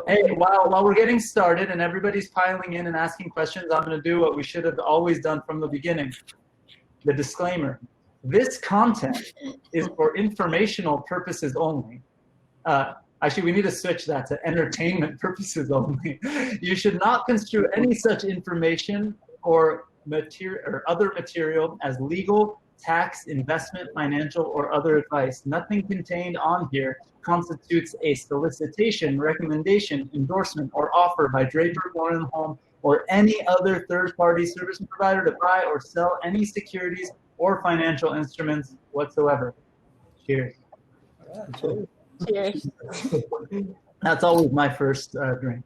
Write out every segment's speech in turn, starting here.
Hey, while we're getting started and everybody's piling in and asking questions, I'm going to do what we should have always done from the beginning. The disclaimer. This content is for informational purposes only. Actually, we need to switch that to entertainment purposes only. You should not construe any such information or other material as legal, tax, investment, financial, or other advice. Nothing contained on here constitutes a solicitation, recommendation, endorsement, or offer by Draper, Goren, Holm, or any other third-party service provider to buy or sell any securities or financial instruments whatsoever. Cheers. Cheers. That's always my first drink.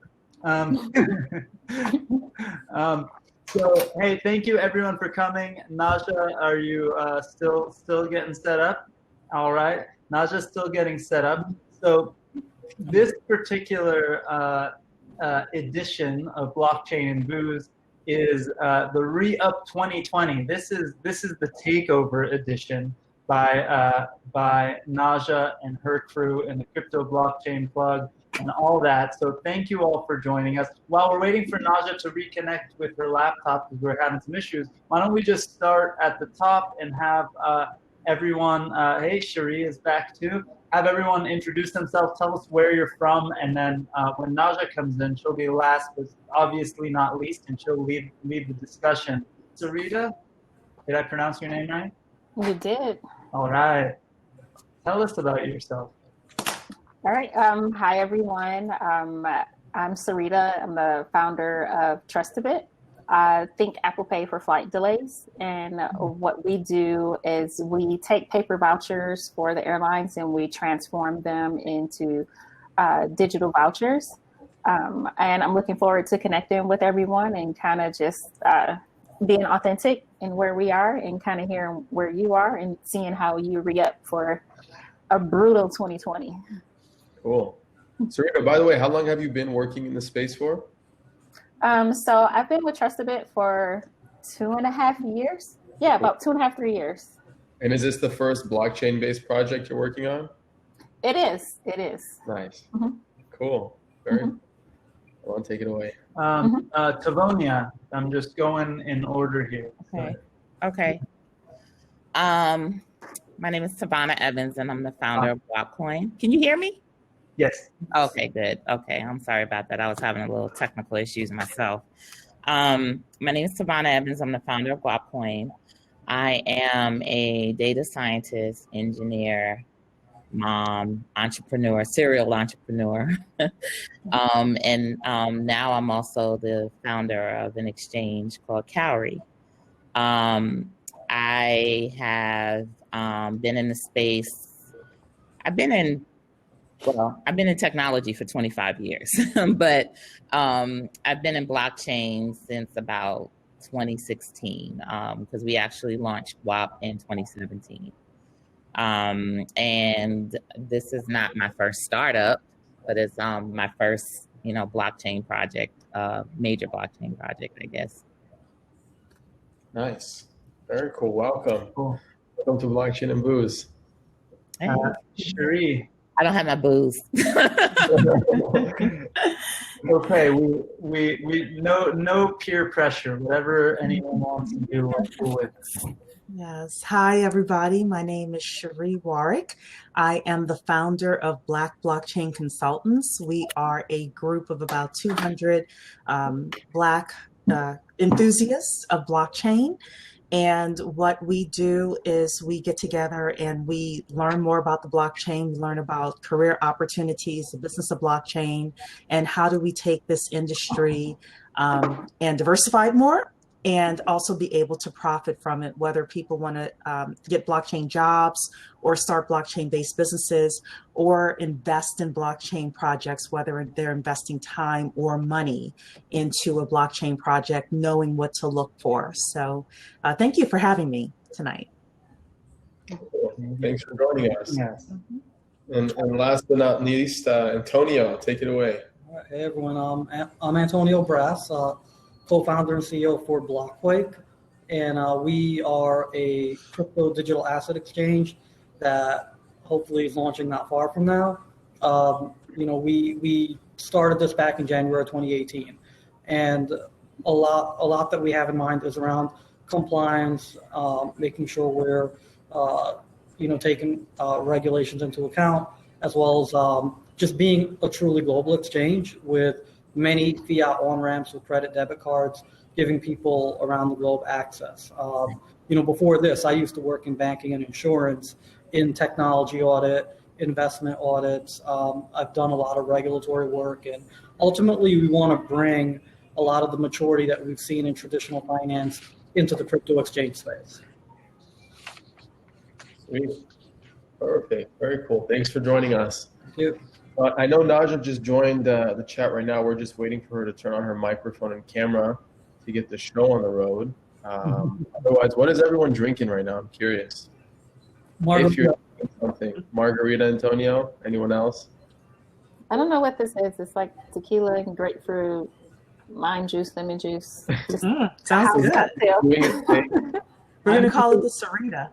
So, hey, thank you everyone for coming. Najah, are you still getting set up? All right, Najah's still getting set up. So this particular edition of Blockchain and Booze is the REup 2020. This is the takeover edition by Najah and her crew and the Crypto Blockchain Plug and all that. So thank you all for joining us. While we're waiting for Najah to reconnect with her laptop because we're having some issues, why don't we just start at the top and have everyone, hey, Cheree is back too. Have everyone introduce themselves, tell us where you're from, and then when Najah comes in, she'll be last, but obviously not least, and she'll lead the discussion. Sarita, did I pronounce your name right? You did. All right. Tell us about yourself. All right. Hi, everyone. I'm Sarita. I'm the founder of Trustabit. Think Apple Pay for flight delays. And what we do is we take paper vouchers for the airlines and we transform them into digital vouchers. And I'm looking forward to connecting with everyone and kind of just being authentic in where we are and kind of hearing where you are and seeing how you re-up for a brutal 2020. Cool. Sarita, by the way, how long have you been working in the space for? So I've been with Trustabit for 2.5 years. Yeah, about 2.5, 3 years. And is this the first blockchain-based project you're working on? It is. It is. Nice. Mm-hmm. Cool. Very. Alon, take it away. Tavonia, I'm just going in order here. Okay. Okay. My name is Tavonia Evans, and I'm the founder of GuapCoin. Can you hear me? Yes. Okay, good. Okay, I'm sorry about that. I was having a little technical issues myself. My name is Tavonia Evans. I'm the founder of GuapCoin. I am a data scientist, engineer, mom, entrepreneur, serial entrepreneur. And now I'm also the founder of an exchange called Cheree. I have been in the space. I've been in technology for 25 years, but I've been in blockchain since about 2016 because we actually launched Guap in 2017. And this is not my first startup, but it's my first, blockchain project, major blockchain project, I guess. Nice. Very cool. Welcome. Cool. Welcome to Blockchain and Booze. Cheree. I don't have my booze. Okay, we no peer pressure. Whatever anyone wants to do, we're cool with. Yes. Hi, everybody. My name is Cheree Warrick. I am the founder of Black Blockchain Consultants. We are a group of about 200 Black enthusiasts of blockchain. And what we do is we get together and we learn more about the blockchain, we learn about career opportunities, the business of blockchain, and how do we take this industry and diversify it more and also be able to profit from it, whether people want to get blockchain jobs or start blockchain-based businesses or invest in blockchain projects, whether they're investing time or money into a blockchain project, knowing what to look for. So thank you for having me tonight. Thanks for joining us. Yes. And last but not least, Antonio, take it away. Hey everyone, I'm Antonio Brasse, co-founder and CEO for Blockquake, and we are a crypto digital asset exchange that hopefully is launching not far from now. We started this back in January 2018. And a lot that we have in mind is around compliance, making sure we're taking regulations into account, as well as just being a truly global exchange with many fiat on-ramps with credit debit cards, giving people around the globe access. Before this, I used to work in banking and insurance, in technology audit, investment audits. I've done a lot of regulatory work, and ultimately we want to bring a lot of the maturity that we've seen in traditional finance into the crypto exchange space. Sweet. Perfect. Very cool. Thanks for joining us. Thank you. I know Najah just joined the chat right now. We're just waiting for her to turn on her microphone and camera to get the show on the road. Otherwise, what is everyone drinking right now? I'm curious. If you're drinking something. Margarita, Antonio? Anyone else? I don't know what this is. It's like tequila and grapefruit, lime juice, lemon juice. Sounds good. We're going to call it the Sarita.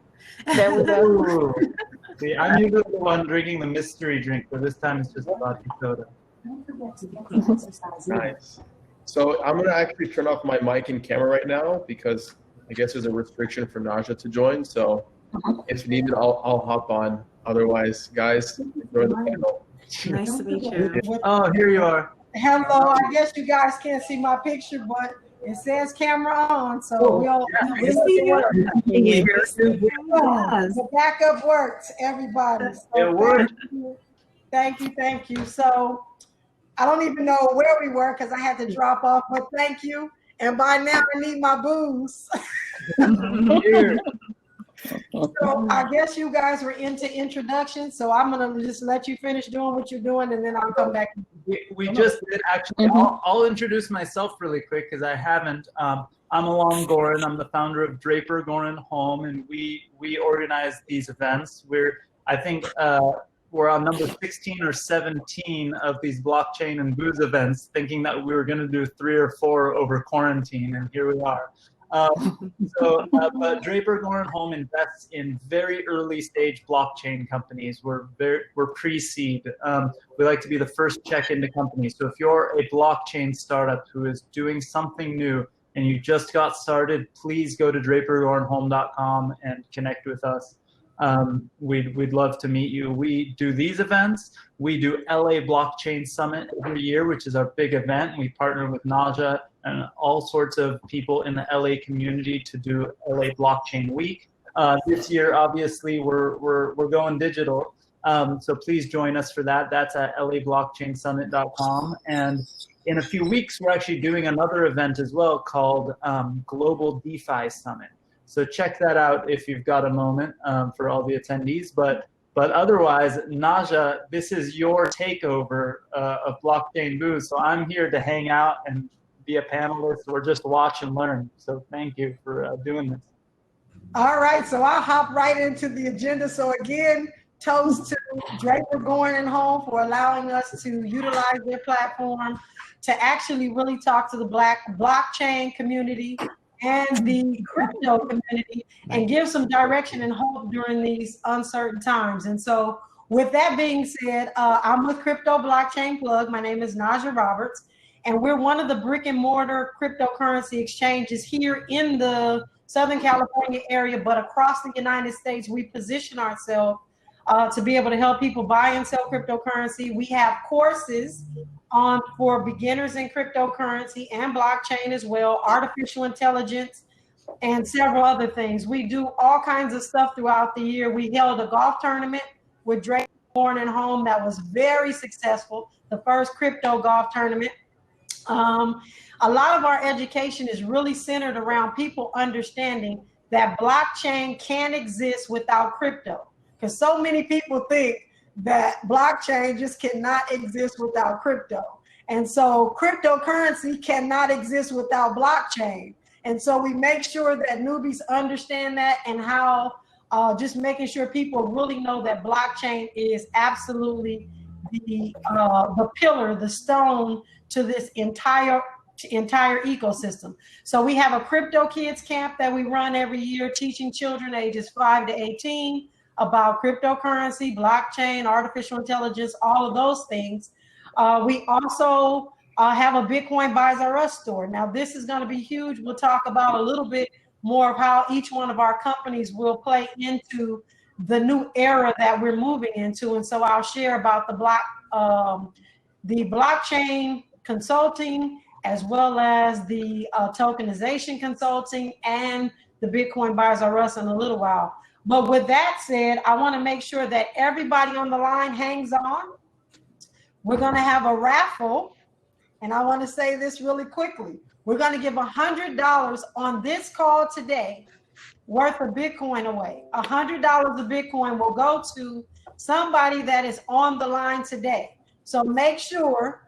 There we go. See, I'm usually the one drinking the mystery drink, but this time it's just vodka soda. Nice. So I'm going to actually turn off my mic and camera right now because I guess there's a restriction for Najah to join. So if needed, I'll hop on. Otherwise, guys, enjoy the panel. Nice to meet you. Oh, here you are. Hello. I guess you guys can't see my picture, but it says camera on, so we all. The backup works, everybody. So It worked. Thank you. So I don't even know where we were because I had to drop off, but thank you. And by now I need my booze. So I guess you guys were into introductions, so I'm gonna just let you finish doing what you're doing, and then I'll come back. We just did actually. I'll introduce myself really quick because I haven't. I'm Alon Goren. I'm the founder of Draper, Goren, Holm, and we organize these events. I think we're on number 16 or 17 of these blockchain and booze events, thinking that we were going to do 3 or 4 over quarantine, and here we are. But Draper, Goren, Holm invests in very early stage blockchain companies. We're pre-seed. We like to be the first check into companies. So if you're a blockchain startup who is doing something new and you just got started, please go to drapergorenholm.com and connect with us. We'd love to meet you. We do these events. We do LA Blockchain Summit every year, which is our big event. We partner with Najah and all sorts of people in the LA community to do LA Blockchain Week. This year, obviously, we're going digital. So please join us for that. That's at lablockchainsummit.com. And in a few weeks, we're actually doing another event as well called Global DeFi Summit. So check that out if you've got a moment for all the attendees. But otherwise, Najah, this is your takeover of Blockchain Booze. So I'm here to hang out and be a panelist or just watch and learn. So thank you for doing this. All right, so I'll hop right into the agenda. So again, toast to Draper, Goren, and Holm for allowing us to utilize their platform to actually really talk to the Black blockchain community and the crypto community and give some direction and hope during these uncertain times. And so with that being said, I'm with Crypto Blockchain Plug. My name is Najah Roberts, and we're one of the brick and mortar cryptocurrency exchanges here in the Southern California area, but across the United States. We position ourselves to be able to help people buy and sell cryptocurrency. We have courses for beginners in cryptocurrency and blockchain as well, artificial intelligence, and several other things. We do all kinds of stuff throughout the year. We held a golf tournament with Draper, Goren, and Holm that was very successful, the first crypto golf tournament. A lot of our education is really centered around people understanding that blockchain can't exist without crypto, because so many people think that blockchain just cannot exist without crypto. And so cryptocurrency cannot exist without blockchain. And so we make sure that newbies understand that, and how just making sure people really know that blockchain is absolutely the pillar, the stone to this entire ecosystem. So we have a Crypto Kids Camp that we run every year, teaching children ages 5 to 18 about cryptocurrency, blockchain, artificial intelligence, all of those things. We also have a Bitcoin Buys Are Us store. Now, this is going to be huge. We'll talk about a little bit more of how each one of our companies will play into the new era that we're moving into. And so I'll share about the blockchain consulting, as well as the tokenization consulting and the Bitcoin Buys Are Us in a little while. But with that said, I want to make sure that everybody on the line hangs on. We're going to have a raffle, and I want to say this really quickly. We're going to give $100 on this call today worth of Bitcoin away. $100 of Bitcoin will go to somebody that is on the line today. So make sure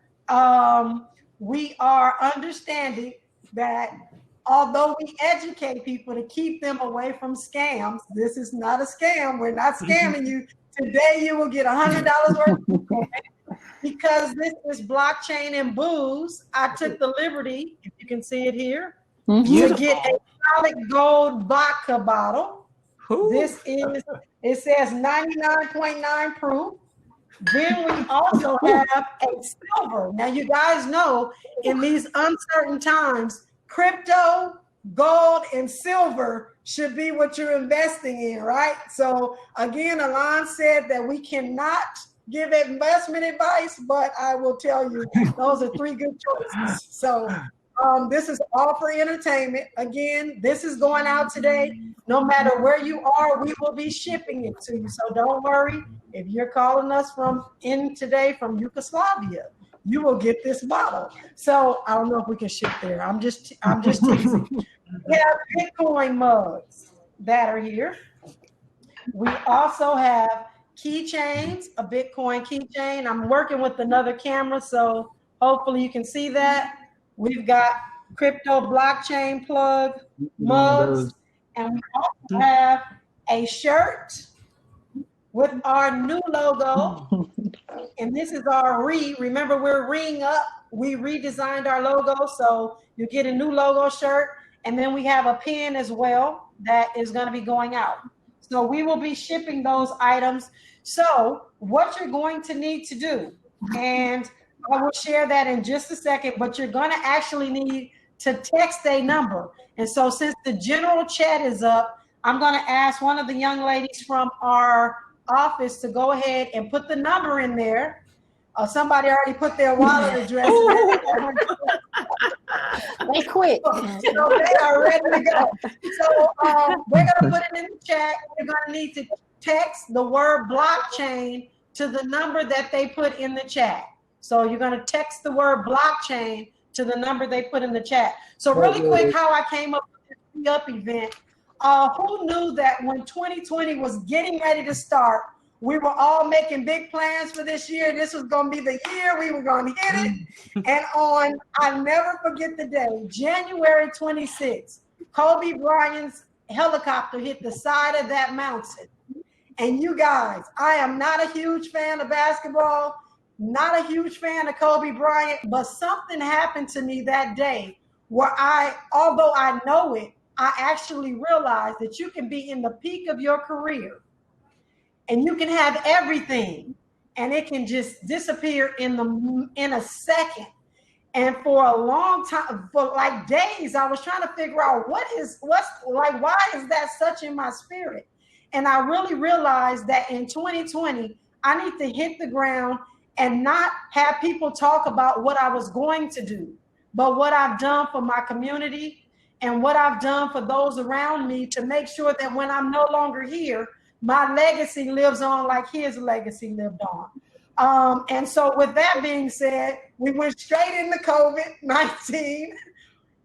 we are understanding that although we educate people to keep them away from scams, this is not a scam. We're not scamming you. Today you will get $100 worth of Bitcoin. Because this is blockchain and booze, I took the liberty, if you can see it here, to get a solid gold vodka bottle. This is, it says 99.9 proof. Then we also have a silver. Now you guys know in these uncertain times, crypto, gold, and silver should be what you're investing in, right? So again, Alon said that we cannot give investment advice, but I will tell you, those are three good choices. So this is all for entertainment. Again, this is going out today. No matter where you are, we will be shipping it to you. So don't worry. If you're calling us from today from Yugoslavia, you will get this bottle. So I don't know if we can ship there. I'm just teasing. We have Bitcoin mugs that are here. We also have keychains, a Bitcoin keychain. I'm working with another camera, so hopefully you can see that. We've got crypto blockchain plug mugs, and we also have a shirt with our new logo. And this is our remember we're REup. We redesigned our logo, so you get a new logo shirt, and then we have a pin as well that is going to be going out. So we will be shipping those items. So what you're going to need to do, and I will share that in just a second, but you're going to actually need to text a number. And so since the general chat is up, I'm going to ask one of the young ladies from our office to go ahead and put the number in there. Somebody already put their wallet address in there. They quit. So they are ready to go. So we're going to put it in the chat. You're going to need to text the word blockchain to the number that they put in the chat. So you're going to text the word blockchain to the number they put in the chat. So really quick, how I came up with this REup event. Who knew that when 2020 was getting ready to start, we were all making big plans for this year. This was going to be the year we were going to hit it. And I'll never forget the day, January 26th, Kobe Bryant's helicopter hit the side of that mountain. And you guys, I am not a huge fan of basketball, not a huge fan of Kobe Bryant, but something happened to me that day where although I know it, I actually realized that you can be in the peak of your career and you can have everything and it can just disappear in a second. And for a long time, for like days, I was trying to figure out why is that such in my spirit? And I really realized that in 2020, I need to hit the ground and not have people talk about what I was going to do, but what I've done for my community and what I've done for those around me to make sure that when I'm no longer here, my legacy lives on like his legacy lived on. And so with that being said, we went straight into COVID-19.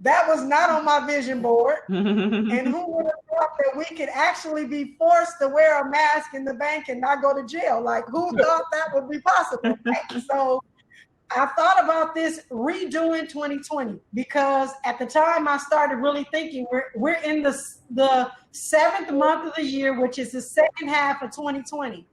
That was not on my vision board. And who would have thought that we could actually be forced to wear a mask in the bank and not go to jail? Like, who thought that would be possible? Right? So I thought about this redoing 2020 because at the time I started really thinking we're in the 7th month of the year, which is the second half of 2020.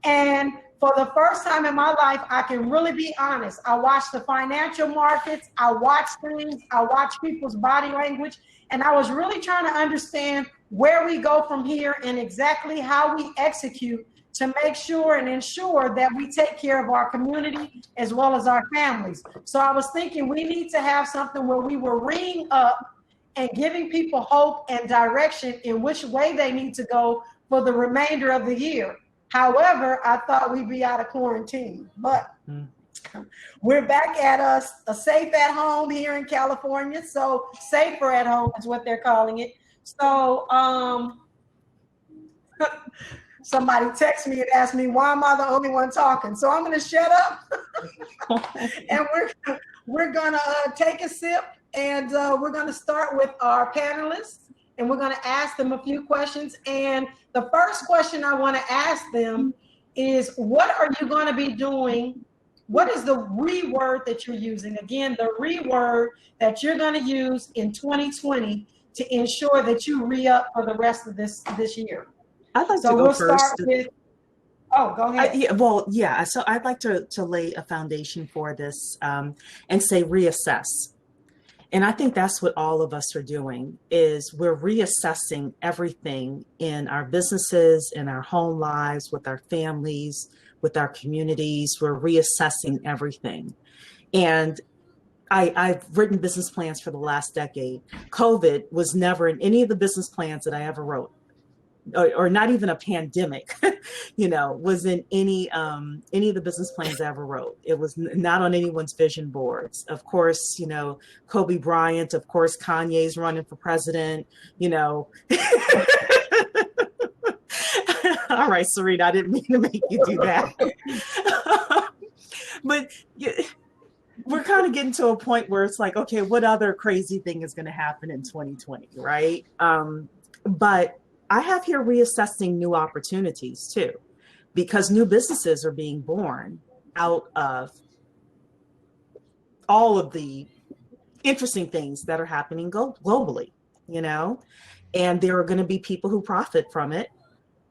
And for the first time in my life, I can really be honest. I watched the financial markets. I watched things. I watched people's body language. And I was really trying to understand where we go from here and exactly how we execute to make sure and ensure that we take care of our community as well as our families. So I was thinking we need to have something where we were ringing up and giving people hope and direction in which way they need to go for the remainder of the year. However, I thought we'd be out of quarantine, but we're back at a safe at home here in California. So safer at home is what they're calling it. So somebody texted me and asked me, why am I the only one talking? So I'm going to shut up and we're going to take a sip, and we're going to start with our panelists, and we're going to ask them a few questions. And the first question I want to ask them is, what are you going to be doing? What is the REword that you're using? Again, the REword that you're going to use in 2020 to ensure that you re-up for the rest of this year. I'd like to go first. Start with, go ahead. So I'd like to lay a foundation for this and say reassess. And I think that's what all of us are doing, is we're reassessing everything in our businesses, in our home lives, with our families, with our communities. We're reassessing everything. And I've written business plans for the last decade. COVID was never in any of the business plans that I ever wrote, or not even a pandemic, was in any of the business plans I ever wrote. It was not on anyone's vision boards. Of course, Kobe Bryant, of course, Kanye's running for president, All right, Sarita, I didn't mean to make you do that. But we're kind of getting to a point where it's like, okay, what other crazy thing is going to happen in 2020, right? But I have here reassessing new opportunities too, because new businesses are being born out of all of the interesting things that are happening globally, and there are going to be people who profit from it,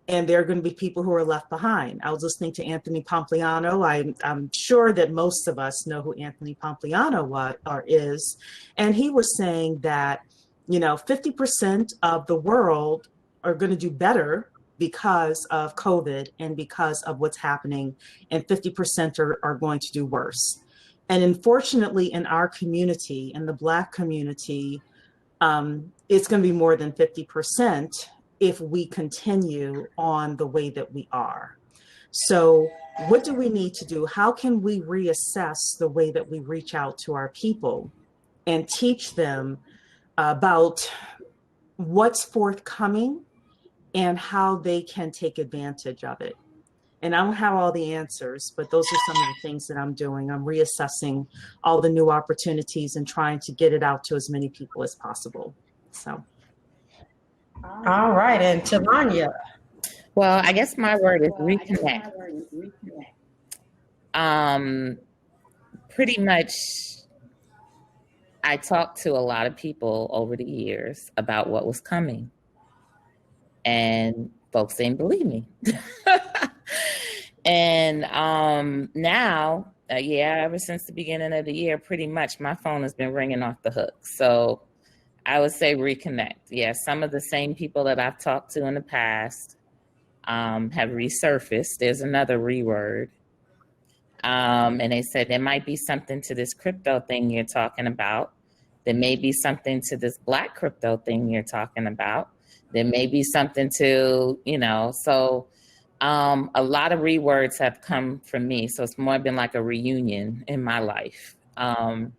and there are going to be people who are left behind. I was listening to Anthony Pompliano. I'm sure that most of us know who Anthony Pompliano is, and he was saying that 50% of the world are going to do better because of COVID and because of what's happening, and 50% are going to do worse. And unfortunately, in our community, in the Black community, it's going to be more than 50% if we continue on the way that we are. So what do we need to do? How can we reassess the way that we reach out to our people and teach them about what's forthcoming and how they can take advantage of it? And I don't have all the answers, but those are some of the things that I'm doing. I'm reassessing all the new opportunities and trying to get it out to as many people as possible. So. All right, and Tavonia. Well, I guess my word is reconnect. Pretty much, I talked to a lot of people over the years about what was coming, and folks didn't believe me. And now, ever since the beginning of the year, pretty much my phone has been ringing off the hook. So I would say reconnect. Yeah, some of the same people that I've talked to in the past have resurfaced. There's another REword. And they said there might be something to this crypto thing you're talking about. There may be something to this Black crypto thing you're talking about. There may be something to, so a lot of REwords have come from me. So it's more been like a reunion in my life. And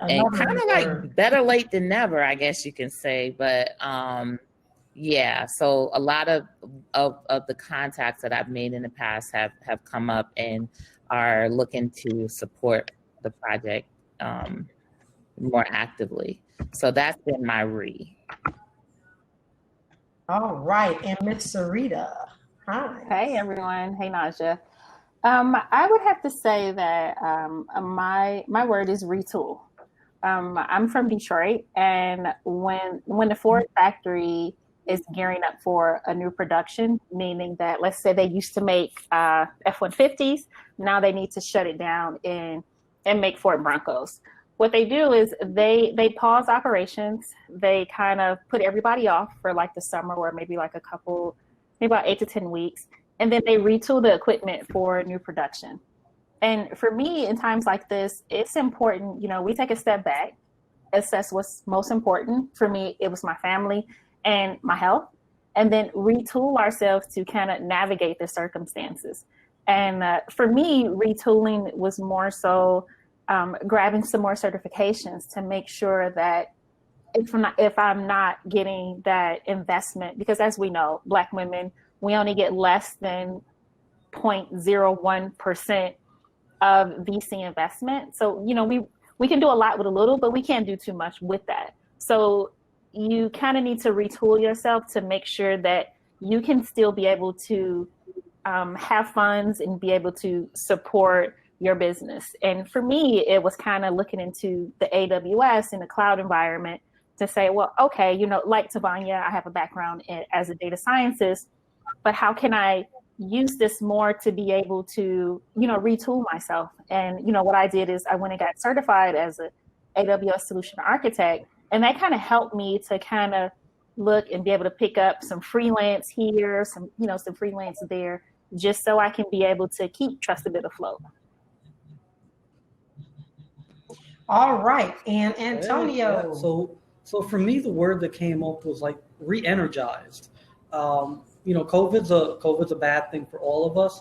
kind of like better late than never, I guess you can say. But so a lot of the contacts that I've made in the past have come up and are looking to support the project more actively. So that's been my RE. All right, and Miss Sarita. Hi. Hey everyone. Hey Najah. I would have to say that my word is retool. I'm from Detroit, and when the Ford factory is gearing up for a new production, meaning that let's say they used to make F-150s, now they need to shut it down and make Ford Broncos. What they do is they pause operations. They kind of put everybody off for like the summer or maybe like a couple maybe about 8 to 10 weeks. And then they retool the equipment for new production. And for me, in times like this, it's important, we take a step back, assess what's most important. For me, it was my family and my health, and then retool ourselves to kind of navigate the circumstances. And for me, retooling was more so grabbing some more certifications to make sure that if I'm not getting that investment, because as we know, Black women, we only get less than 0.01% of VC investment. So, we can do a lot with a little, but we can't do too much with that. So you kind of need to retool yourself to make sure that you can still be able to have funds and be able to support your business. And for me, it was kind of looking into the AWS and the cloud environment to say, well, okay, like Tavonia, I have a background as a data scientist, but how can I use this more to be able to, retool myself? And, what I did is I went and got certified as an AWS solution architect. And that kind of helped me to kind of look and be able to pick up some freelance here, some freelance there, just so I can be able to keep Trustabit afloat. All right. And Antonio. Yeah. So for me, the word that came up was like re-energized. COVID's a bad thing for all of us,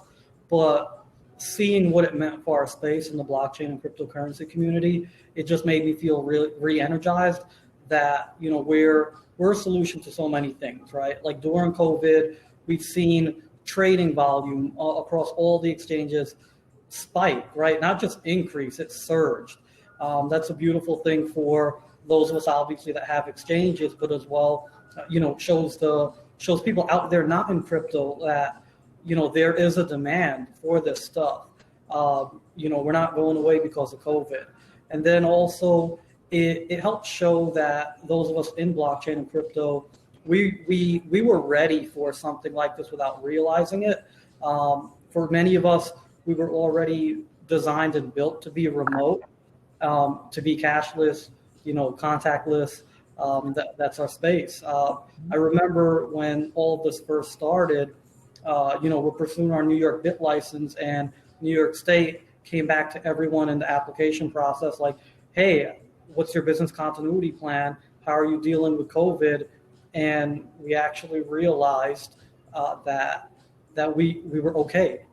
but seeing what it meant for our space in the blockchain and cryptocurrency community, it just made me feel really re-energized that, we're a solution to so many things, right? Like during COVID, we've seen trading volume across all the exchanges spike, right? Not just increase, it surged. That's a beautiful thing for those of us obviously that have exchanges, but as well, shows people out there not in crypto that, there is a demand for this stuff. We're not going away because of COVID. And then also it helped show that those of us in blockchain and crypto, we were ready for something like this without realizing it. For many of us, we were already designed and built to be remote, to be cashless, contactless. That's our space. I remember when all of this first started, we're pursuing our New York BIT license, and New York State came back to everyone in the application process like, hey, what's your business continuity plan? How are you dealing with COVID? And we actually realized that we were okay.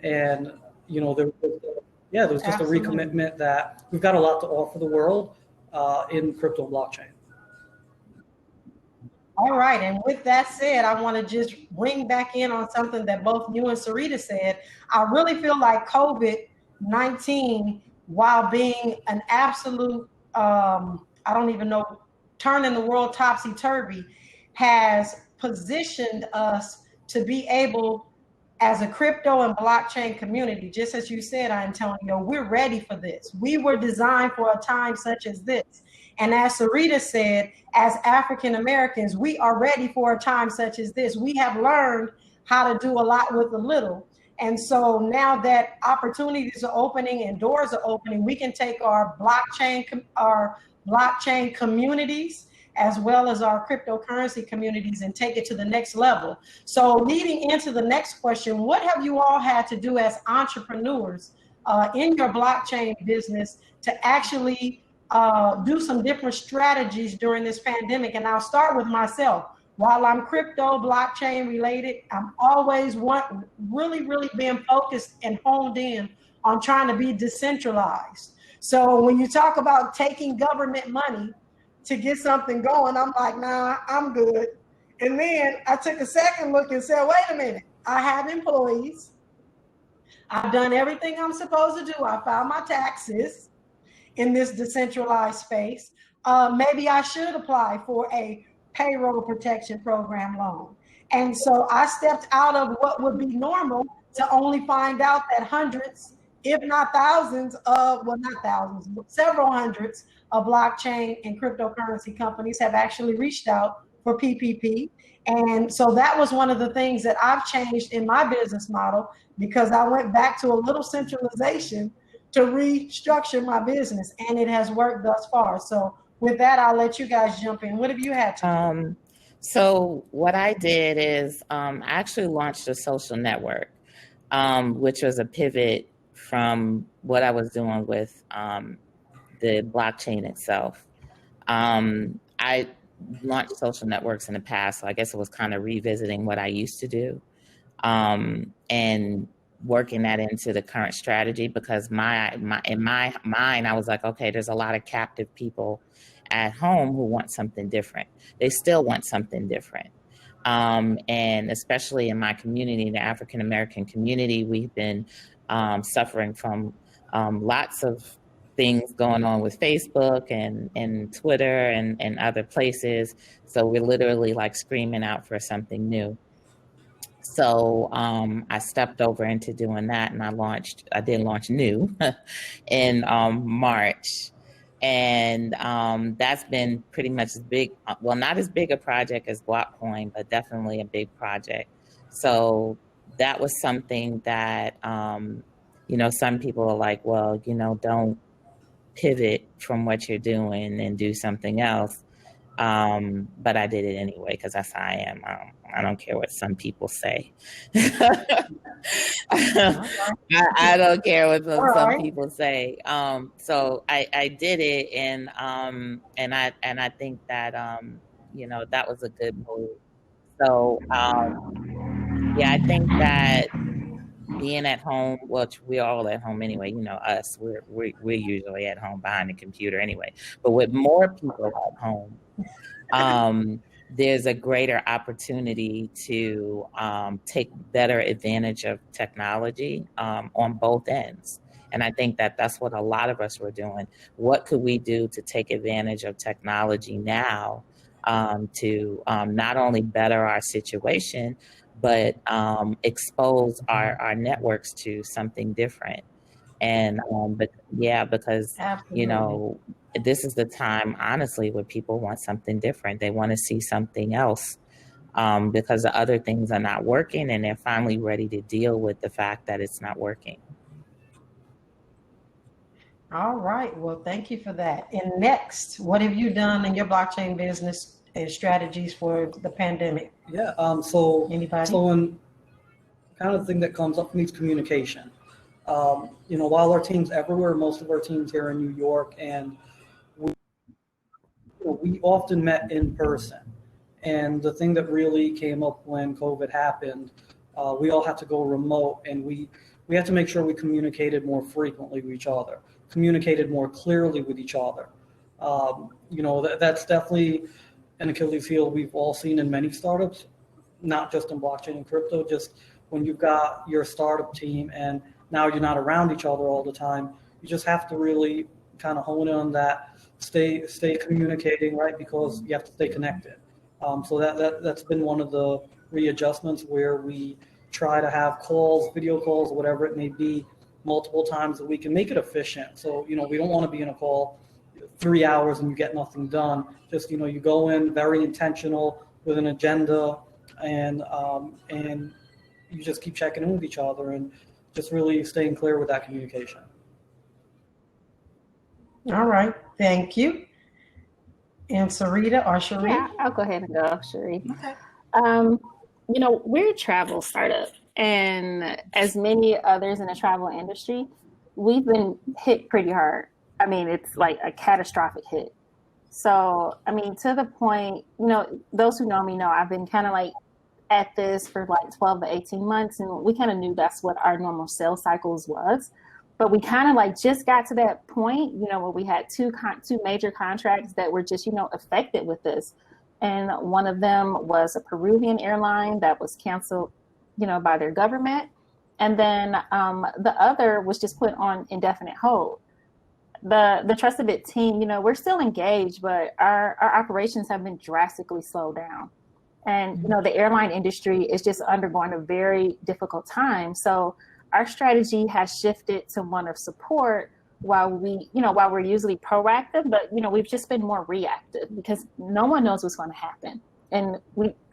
And, there was just a recommitment that we've got a lot to offer the world in crypto and blockchain. All right, and with that said, I want to just bring back in on something that both you and Sarita said. I really feel like COVID-19, while being an absolute, I don't even know, turning the world topsy-turvy, has positioned us to be able, as a crypto and blockchain community, just as you said, Antonio, we're ready for this. We were designed for a time such as this. And as Sarita said, as African Americans, we are ready for a time such as this. We have learned how to do a lot with a little. And so now that opportunities are opening and doors are opening, we can take our blockchain communities as well as our cryptocurrency communities and take it to the next level. So leading into the next question, what have you all had to do as entrepreneurs in your blockchain business to actually do some different strategies during this pandemic? And I'll start with myself. While I'm crypto blockchain related, I'm always really being focused and honed in on trying to be decentralized. So when you talk about taking government money to get something going, I'm like, nah, I'm good. And then I took a second look and said, wait a minute, I have employees. I've done everything I'm supposed to do. I filed my taxes in this decentralized space. Maybe I should apply for a payroll protection program loan. And so I stepped out of what would be normal to only find out that hundreds, if not thousands of, well, not thousands, but several hundreds of blockchain and cryptocurrency companies have actually reached out for PPP. And so that was one of the things that I've changed in my business model, because I went back to a little centralization to restructure my business, and it has worked thus far. So with that, I'll let you guys jump in. What have you had to do? So what I did is I actually launched a social network, which was a pivot from what I was doing with the blockchain itself. I launched social networks in the past, so I guess it was kind of revisiting what I used to do and working that into the current strategy, because in my mind, I was like, okay, there's a lot of captive people at home who want something different. They still want something different. And especially in my community, the African American community, we've been suffering from lots of things going on with Facebook and Twitter and other places. So we're literally like screaming out for something new. So I stepped over into doing that, and I did launch New in March. And that's been pretty much as big, well, not as big a project as GuapCoin, but definitely a big project. So that was something that, some people are like, well, don't pivot from what you're doing and do something else. But I did it anyway, because that's how I am. I don't care what some people say. I don't care what some people say. So I did it, and I think that that was a good move. So yeah, I think that being at home, which we're all at home anyway, us, we're usually at home behind the computer anyway. But with more people at home, there's a greater opportunity to take better advantage of technology on both ends. And I think that that's what a lot of us were doing. What could we do to take advantage of technology now to not only better our situation, but expose our networks to something different? And because Absolutely. This is the time, honestly, where people want something different. They want to see something else because the other things are not working, and they're finally ready to deal with the fact that it's not working. All right. Well, thank you for that. And next, what have you done in your blockchain business and strategies for the pandemic? Yeah. So Anybody? So when kind of thing that comes up needs communication. While our team's everywhere, most of our teams here in New York, and we often met in person. And the thing that really came up when COVID happened, we all had to go remote, and we had to make sure we communicated more frequently with each other, communicated more clearly with each other. That's definitely an Achilles heel we've all seen in many startups, not just in blockchain and crypto. Just when you've got your startup team and now you're not around each other all the time, you just have to really kind of hone in on that, stay communicating, right? Because you have to stay connected. So that's been one of the readjustments, where we try to have calls, video calls, whatever it may be, multiple times a week, and make it efficient. So, we don't want to be in a call 3 hours and you get nothing done. Just, you go in very intentional with an agenda, and you just keep checking in with each other and just really staying clear with that communication. All right. Thank you. And Sarita or Cheree? Yeah, I'll go ahead and go, Cheree. Okay. We're a travel startup, and as many others in the travel industry, we've been hit pretty hard. I mean, it's like a catastrophic hit. So, to the point, those who know me know I've been kind of like at this for like 12 to 18 months, and we kind of knew that's what our normal sales cycles was. But we kind of like just got to that point, where we had two major contracts that were just, affected with this. And one of them was a Peruvian airline that was canceled, by their government. And then the other was just put on indefinite hold. The Trusted team, we're still engaged, but our operations have been drastically slowed down. And, the airline industry is just undergoing a very difficult time. So our strategy has shifted to one of support, while we're usually proactive, but, we've just been more reactive because no one knows what's going to happen. And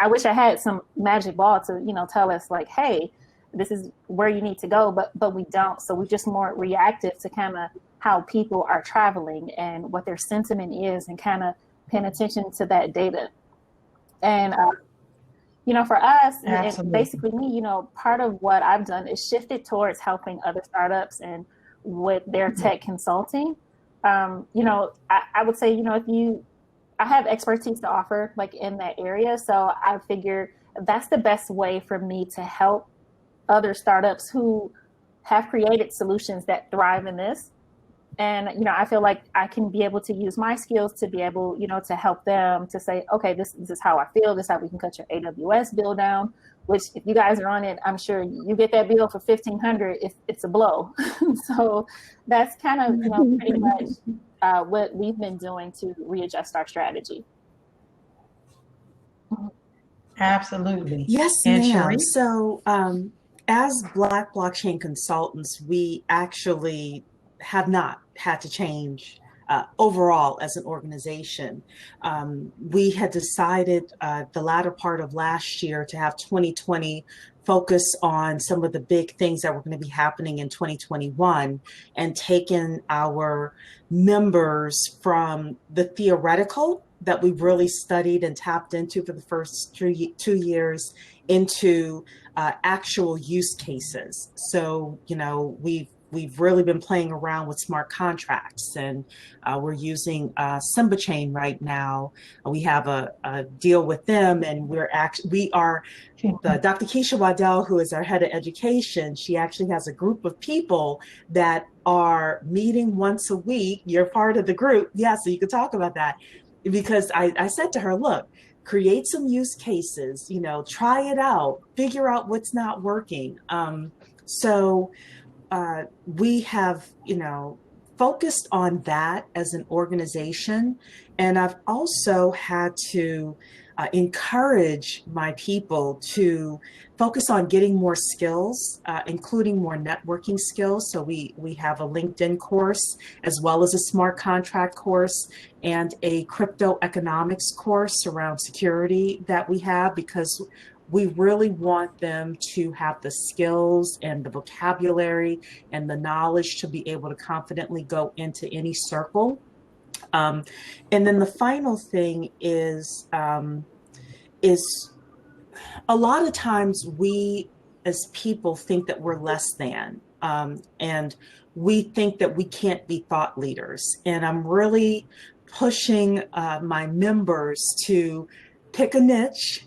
I wish I had some magic ball to, tell us like, hey, this is where you need to go, but we don't. So we're just more reactive to kind of how people are traveling and what their sentiment is, and kind of paying attention to that data. And for us, Absolutely. basically me, part of what I've done is shifted towards helping other startups and with their tech consulting. I would say, I have expertise to offer like in that area. So I figure that's the best way for me to help other startups who have created solutions that thrive in this. And, I feel like I can be able to use my skills to be able, to help them to say, okay, this is how I feel. This is how we can cut your AWS bill down, which if you guys are on it, I'm sure you get that bill for $1,500 if it's a blow. So that's kind of, pretty much what we've been doing to readjust our strategy. Absolutely. Yes, And ma'am. Cheree? So as Black blockchain consultants, we actually have not had to change overall as an organization. We had decided the latter part of last year to have 2020 focus on some of the big things that were going to be happening in 2021 and taken our members from the theoretical that we really studied and tapped into for the first 2 years into actual use cases. So, we've really been playing around with smart contracts, and we're using Simba Chain right now. We have a deal with them, and Dr. Kecia Waddell, who is our head of education, she actually has a group of people that are meeting once a week. You're part of the group. Yeah, so you could talk about that. Because I said to her, look, create some use cases, try it out, figure out what's not working. So we have, focused on that as an organization. And I've also had to encourage my people to focus on getting more skills, including more networking skills. So we have a LinkedIn course, as well as a smart contract course and a crypto economics course around security that we have, because we really want them to have the skills and the vocabulary and the knowledge to be able to confidently go into any circle. And then the final thing is a lot of times we as people think that we're less than, and we think that we can't be thought leaders. And I'm really pushing my members to pick a niche,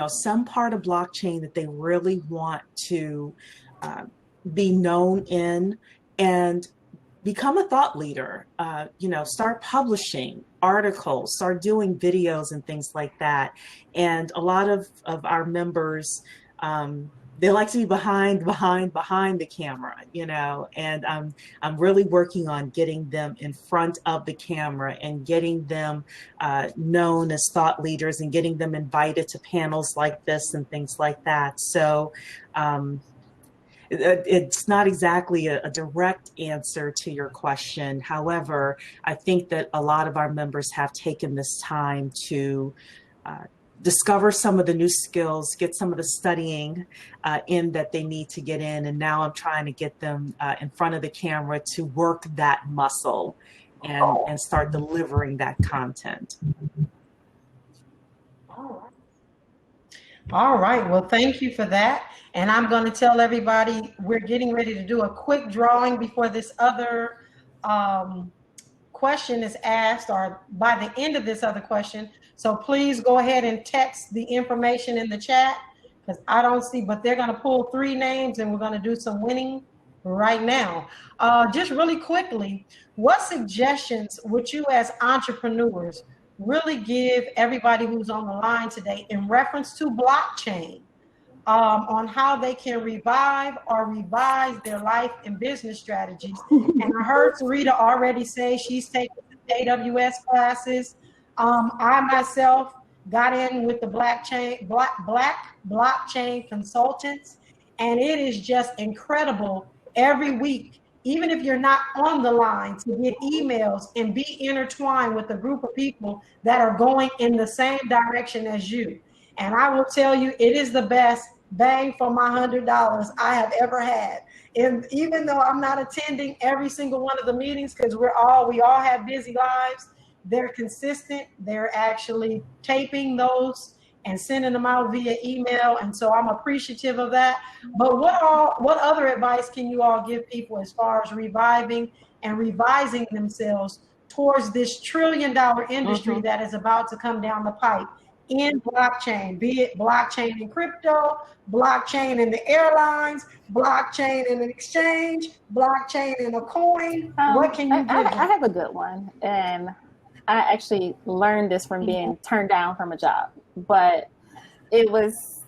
some part of blockchain that they really want to be known in, and become a thought leader. Start publishing articles, start doing videos and things like that. And a lot of our members, they like to be behind the camera, and I'm really working on getting them in front of the camera and getting them known as thought leaders and getting them invited to panels like this and things like that. So it's not exactly a direct answer to your question. However, I think that a lot of our members have taken this time to discover some of the new skills, get some of the studying in that they need to get in. And now I'm trying to get them in front of the camera to work that muscle and start delivering that content. All right. Well, thank you for that. And I'm going to tell everybody we're getting ready to do a quick drawing before this other question is asked, or by the end of this other question. So please go ahead and text the information in the chat, because I don't see, but they're going to pull 3 names and we're going to do some winning right now. Just really quickly, what suggestions would you as entrepreneurs really give everybody who's on the line today in reference to blockchain, on how they can revive or revise their life and business strategies? And I heard Sarita already say she's taking AWS classes. I myself got in with the Black blockchain consultants, and it is just incredible every week, even if you're not on the line, to get emails and be intertwined with a group of people that are going in the same direction as you. And I will tell you, it is the best bang for my $100 I have ever had. And even though I'm not attending every single one of the meetings, because we all have busy lives, they're consistent. They're actually taping those and sending them out via email. And so I'm appreciative of that. But what other advice can you all give people as far as reviving and revising themselves towards this $1 trillion industry that is about to come down the pipe in blockchain, be it blockchain in crypto, blockchain in the airlines, blockchain in an exchange, blockchain in a coin? What can you give I have a good one. And I actually learned this from being turned down from a job. But it was,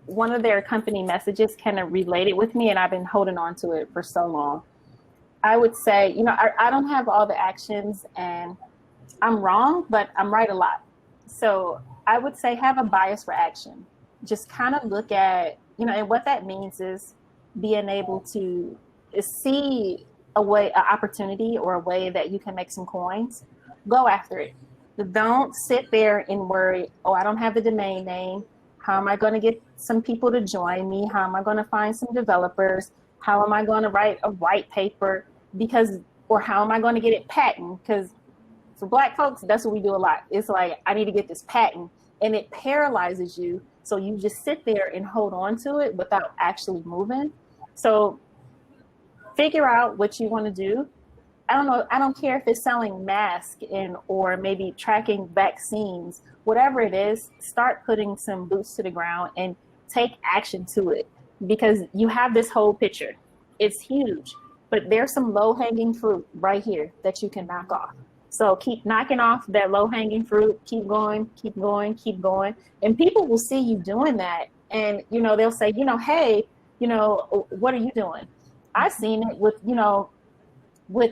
one of their company messages kind of related with me, and I've been holding on to it for so long. I would say, I don't have all the actions and I'm wrong, but I'm right a lot. So I would say have a bias for action. Just kind of look at, and what that means is being able to see an opportunity or a way that you can make some coins. Go after it. Don't sit there and worry, oh, I don't have the domain name. How am I going to get some people to join me? How am I going to find some developers? How am I going to write a white paper? Or how am I going to get it patented? Because for Black folks, that's what we do a lot. It's like, I need to get this patent, and it paralyzes you. So you just sit there and hold on to it without actually moving. So figure out what you want to do. I don't know. I don't care if it's selling masks or maybe tracking vaccines, whatever it is, start putting some boots to the ground and take action to it, because you have this whole picture. It's huge, but there's some low hanging fruit right here that you can knock off. So keep knocking off that low hanging fruit, keep going, keep going, keep going. And people will see you doing that. And, they'll say, hey, what are you doing? I've seen it with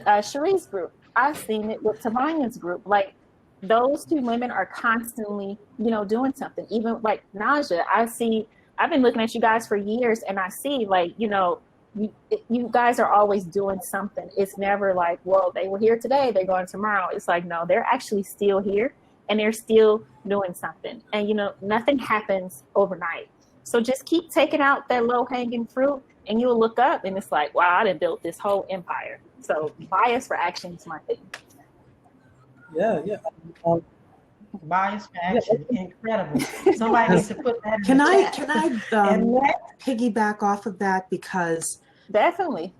Cheree's group. I've seen it with Tavonia's group. Like, those two women are constantly, doing something. Even like Najah, I've been looking at you guys for years, and I see you guys are always doing something. It's never like, well, they were here today, they're going tomorrow. It's like, no, they're actually still here and they're still doing something. And, nothing happens overnight. So just keep taking out that low hanging fruit, and you'll look up and it's like, wow, I done built this whole empire. So bias for action is my thing. Yeah. Bias for action, incredible. Somebody needs to put that in Can the I chat. piggyback off of that? Because definitely.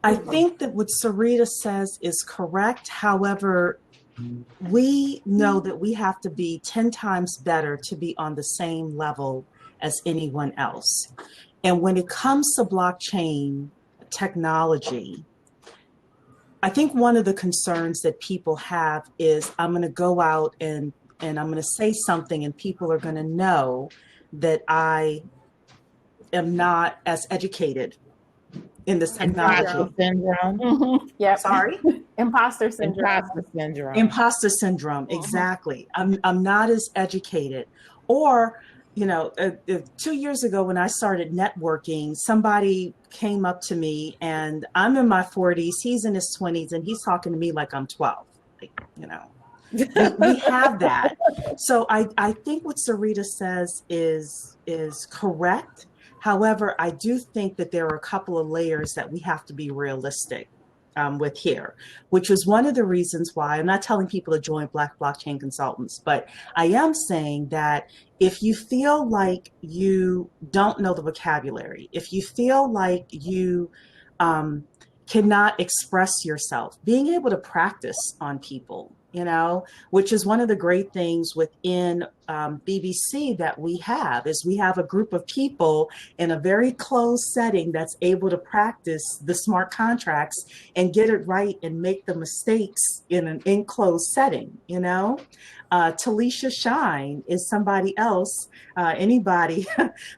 I think that what Sarita says is correct. However, we know that we have to be 10 times better to be on the same level as anyone else. And when it comes to blockchain technology, I think one of the concerns that people have is, I'm going to go out and I'm going to say something and people are going to know that I am not as educated in this technology. Imposter syndrome. Mm-hmm. Yeah. Sorry? Imposter syndrome. Imposter syndrome. Imposter syndrome. Exactly. I'm not as educated. Or, 2 years ago when I started networking, somebody came up to me, and I'm in my 40s, he's in his 20s, and he's talking to me like I'm 12. We have that. So I think what Sarita says is correct. However, I do think that there are a couple of layers that we have to be realistic with here, which was one of the reasons why I'm not telling people to join Black Blockchain Consultants, but I am saying that if you feel like you don't know the vocabulary, if you feel like you cannot express yourself, being able to practice on people, which is one of the great things within BBC that we have a group of people in a very closed setting that's able to practice the smart contracts and get it right and make the mistakes in an enclosed setting, Talisha Shine is somebody else. Anybody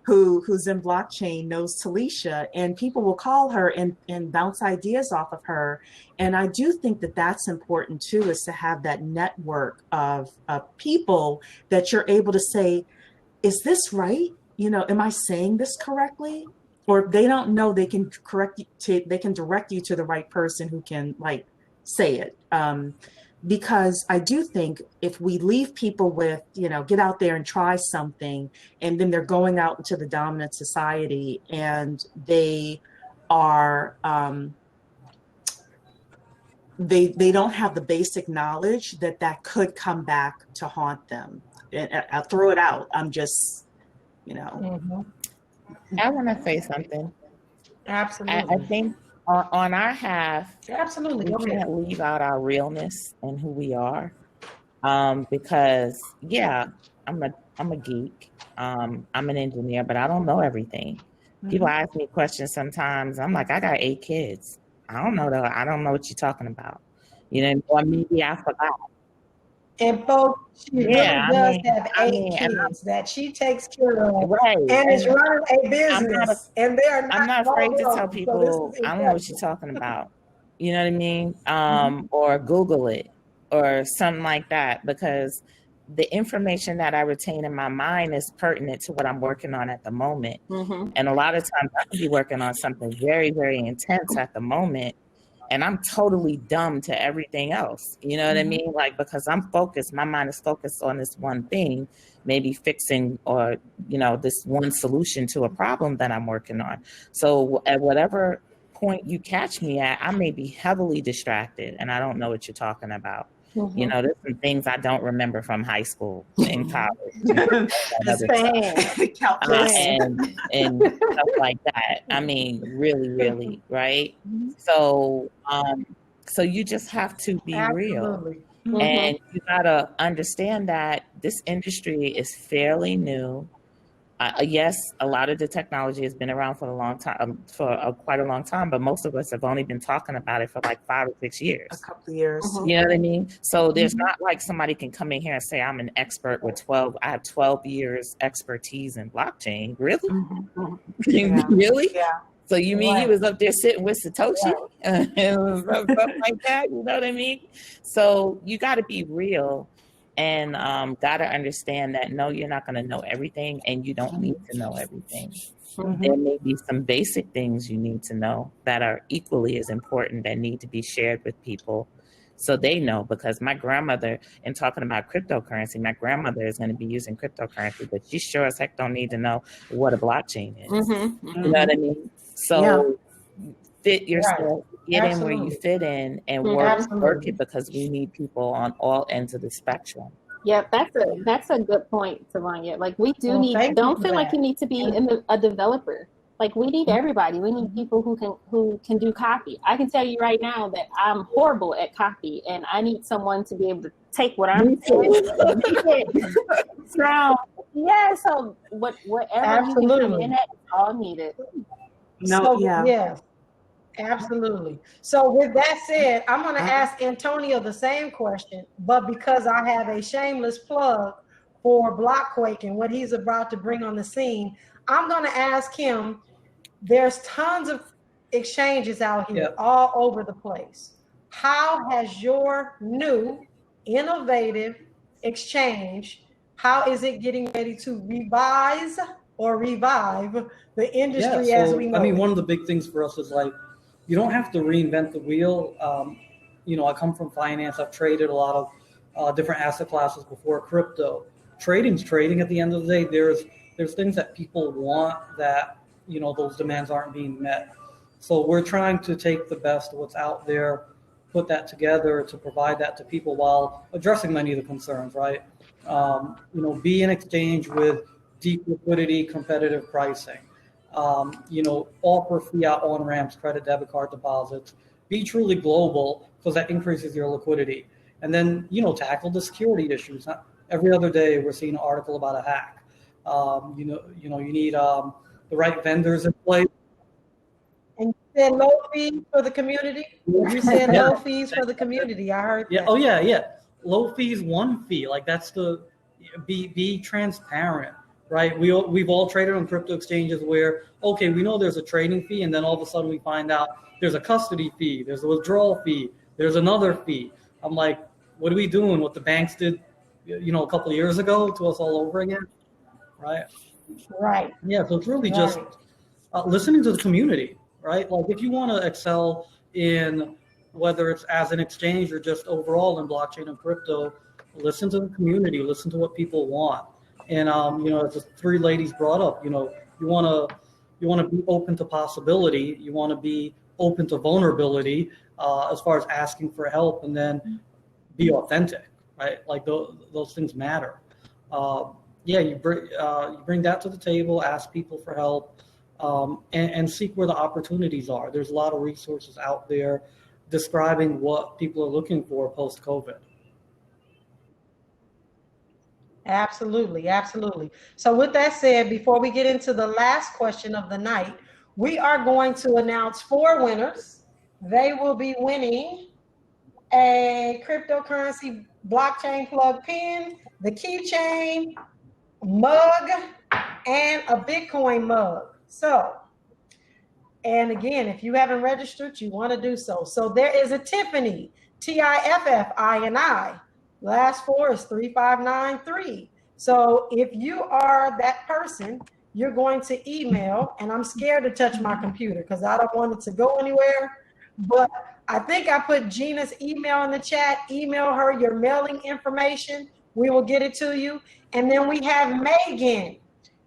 who's in blockchain knows Talisha, and people will call her and bounce ideas off of her. And I do think that that's important too, is to have that network of people that you're able to say, is this right? Am I saying this correctly? Or if they don't know, they can they can direct you to the right person who can say it. Because I do think if we leave people with, get out there and try something, and then they're going out into the dominant society and they are they don't have the basic knowledge that could come back to haunt them. And I'll throw it out. I'm just, I want to say something. Absolutely. I think on our half, Absolutely. we can't leave out our realness and who we are. Because I'm a geek. I'm an engineer, but I don't know everything. People ask me questions sometimes. I'm like, I got 8 kids. I don't know I don't know what you're talking about. Or maybe I forgot. And folks, she really does have 8 kids that she takes care of, right? And is running a business. And they are not. I'm not afraid to tell people I don't know what you're talking about. You know what I mean? Or Google it or something like that, because the information that I retain in my mind is pertinent to what I'm working on at the moment. And a lot of times I could be working on something very, very intense at the moment, and I'm totally dumb to everything else. You know what I mean? Like, because I'm focused, my mind is focused on this one thing, maybe fixing or, this one solution to a problem that I'm working on. So at whatever point you catch me at, I may be heavily distracted and I don't know what you're talking about. There's some things I don't remember from high school and college. and stuff like that. I mean, really, really, right? So you just have to be real. And you gotta understand that this industry is fairly new. Yes, a lot of the technology has been around for a long time, quite a long time, but most of us have only been talking about it for like 5 or 6 years. A couple of years. You know what I mean? So there's not like somebody can come in here and say, I'm an expert with I have 12 years expertise in blockchain. Really? Really? Yeah. So you mean he was up there sitting with Satoshi and stuff like that? You know what I mean? So you got to be real. And got to understand that, no, you're not going to know everything, and you don't need to know everything. There may be some basic things you need to know that are equally as important that need to be shared with people so they know. Because my grandmother, in talking about cryptocurrency, my grandmother is going to be using cryptocurrency, but she sure as heck don't need to know what a blockchain is. You know what I mean? So fit yourself. Get in where you fit in and work it, because we need people on all ends of the spectrum. Yeah, that's a good point, Tavonia. Like, we do don't feel like you need to be a developer. Like, we need everybody. We need people who can do copy. I can tell you right now that I'm horrible at copy, and I need someone to be able to take what I'm saying. So whatever you can come in at, it's all needed. Absolutely. So with that said, I'm going to ask Antonio the same question, but because I have a shameless plug for Blockquake and what he's about to bring on the scene, I'm going to ask him, there's tons of exchanges out here all over the place. How has your new innovative exchange, how is it getting ready to revise or revive the industry as we know? I mean, one of the big things for us is like, you don't have to reinvent the wheel. I come from finance. I've traded a lot of different asset classes before crypto. Trading's trading at the end of the day. There's things that people want that, those demands aren't being met. So we're trying to take the best of what's out there, put that together to provide that to people while addressing many of the concerns, right? Be an exchange with deep liquidity, competitive pricing. Offer fiat on-ramps, credit, debit card deposits, be truly global because that increases your liquidity. And then, tackle the security issues. Not every other day we're seeing an article about a hack. You need the right vendors in place. And you said low fees for the community? You said low fees for the community. I heard that. Oh, yeah. Low fees, one fee. Like, that's be transparent. Right, we've all traded on crypto exchanges where, okay, we know there's a trading fee, and then all of a sudden we find out there's a custody fee, there's a withdrawal fee, there's another fee. I'm like, what are we doing? What the banks did, a couple of years ago to us all over again, right? Right. Yeah, so it's really just listening to the community, right? Like, if you want to excel in whether it's as an exchange or just overall in blockchain and crypto, listen to the community, listen to what people want. And as the 3 ladies brought up, you want to be open to possibility. You want to be open to vulnerability as far as asking for help, and then be authentic, right? Like those things matter. You bring that to the table, ask people for help, and seek where the opportunities are. There's a lot of resources out there describing what people are looking for post-COVID. Absolutely, absolutely. So with that said, before we get into the last question of the night, we are going to announce 4 winners. They will be winning a cryptocurrency blockchain plug pin, the keychain, mug, and a Bitcoin mug. So, and again, if you haven't registered, you want to do so. So there is a Tiffany, TIFFINI. Last 4 is 3593. So if you are that person, you're going to email, and I'm scared to touch my computer because I don't want it to go anywhere. But I think I put Gina's email in the chat. Email her your mailing information. We will get it to you. And then we have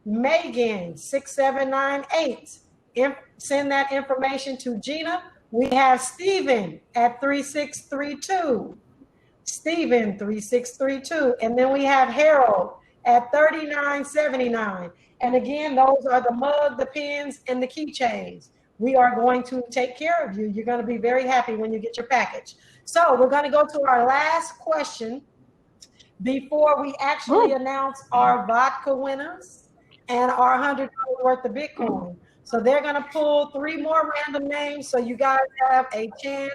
Megan 6798. Send that information to Gina. We have Stephen at 3632. Stephen 3632. And then we have Harold at 3979. And again, those are the mug, the pins, and the keychains. We are going to take care of you. You're going to be very happy when you get your package. So we're going to go to our last question before we actually announce our vodka winners and our $100 worth of Bitcoin. So they're going to pull 3 more random names, so you guys have a chance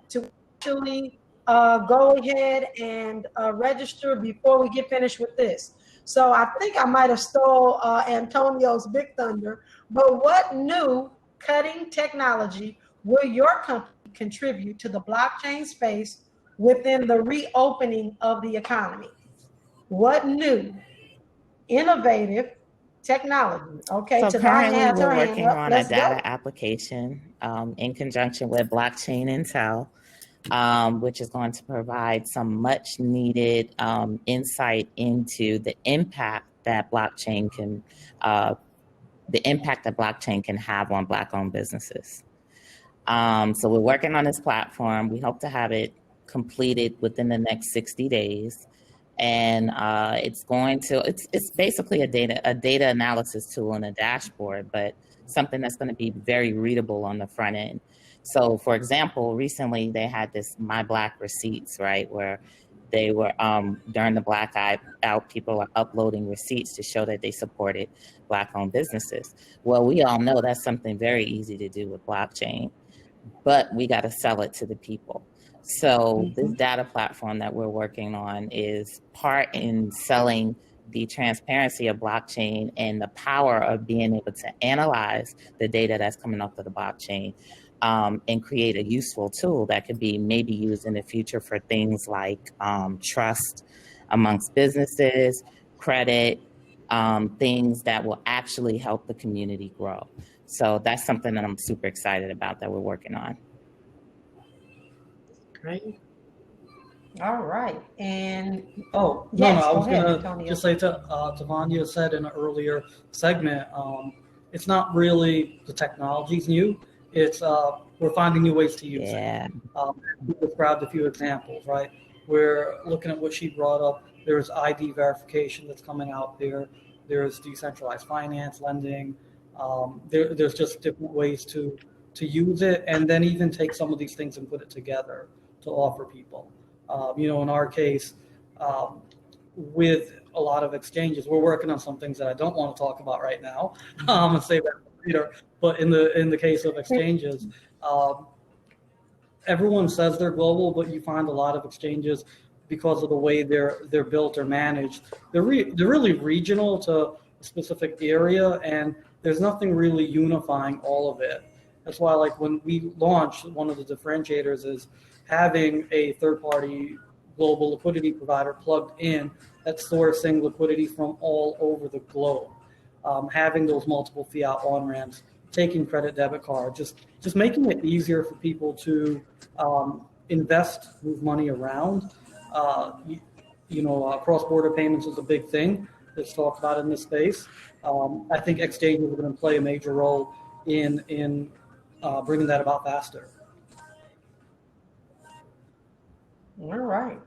to actually go ahead and register before we get finished with this. So I think I might have stole Antonio's Big Thunder, but what new cutting technology will your company contribute to the blockchain space within the reopening of the economy? What new, innovative technology? Okay, so currently we're working on a data application in conjunction with Blockchain Intel, which is going to provide some much needed insight into the impact that blockchain can have on Black-owned businesses. So we're working on this platform. We hope to have it completed within the next 60 days. And it's basically a data analysis tool and a dashboard, but something that's going to be very readable on the front end. So, for example, recently they had this My Black Receipts, right, where they were, during the blackout, people are uploading receipts to show that they supported Black-owned businesses. Well, we all know that's something very easy to do with blockchain, but we got to sell it to the people. So this data platform that we're working on is part in selling the transparency of blockchain and the power of being able to analyze the data that's coming off of the blockchain. And create a useful tool that could be maybe used in the future for things like trust amongst businesses, credit, things that will actually help the community grow. So that's something that I'm super excited about that we're working on. Great. All right. And I was going to just say to Tavonia said in an earlier segment, it's not really the technology's new. It's we're finding new ways to use it. We described a few examples, right? We're looking at what she brought up. There's ID verification that's coming out there. There's decentralized finance, lending. There's just different ways to use it, and then even take some of these things and put it together to offer people. In our case, with a lot of exchanges, we're working on some things that I don't want to talk about right now. I'm going to say that later. But in the case of exchanges, everyone says they're global, but you find a lot of exchanges, because of the way they're built or managed, they're really regional to a specific area, and there's nothing really unifying all of it. That's why, like, when we launched, one of the differentiators is having a third-party global liquidity provider plugged in that's sourcing liquidity from all over the globe. Having those multiple fiat on-ramps, taking credit, debit card, just making it easier for people to invest, move money around. Cross-border payments is a big thing that's talked about in this space. I think exchanges are going to play a major role in bringing that about faster. All right.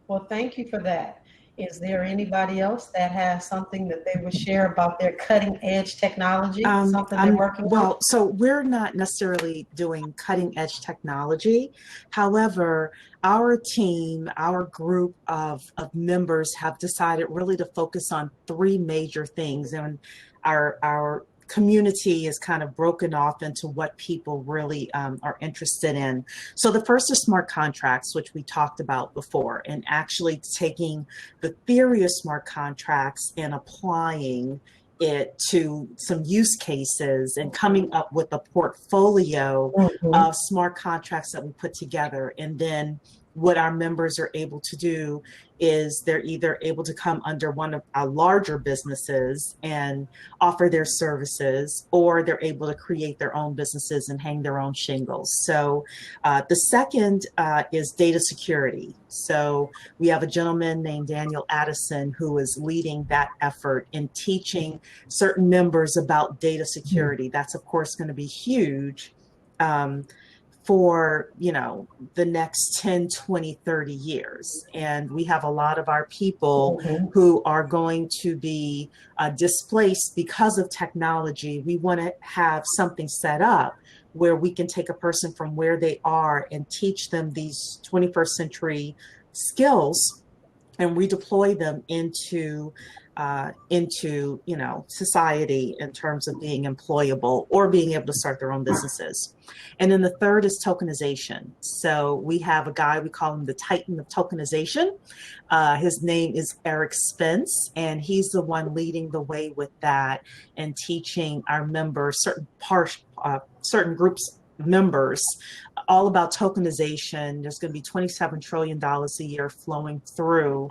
Well, thank you for that. Is there anybody else that has something that they would share about their cutting edge technology, something they're working on? So we're not necessarily doing cutting edge technology. However, our team, our group of members have decided really to focus on three major things. And our community is kind of broken off into what people really are interested in. So the first is smart contracts, which we talked about before, and actually taking the theory of smart contracts and applying it to some use cases and coming up with a portfolio of smart contracts that we put together. And then what our members are able to do is they're either able to come under one of our larger businesses and offer their services, or they're able to create their own businesses and hang their own shingles. So the second is data security. So we have a gentleman named Daniel Addison who is leading that effort in teaching certain members about data security. That's of course going to be huge for, you know, the next 10, 20, 30 years. And we have a lot of our people who are going to be displaced because of technology. We want to have something set up where we can take a person from where they are and teach them these 21st century skills and redeploy them into you know, society in terms of being employable or being able to start their own businesses. And then the third is tokenization. So we have a guy, we call him the Titan of tokenization. His name is Eric Spence, and he's the one leading the way with that and teaching our members, certain groups members, all about tokenization. There's going to be $27 trillion a year flowing through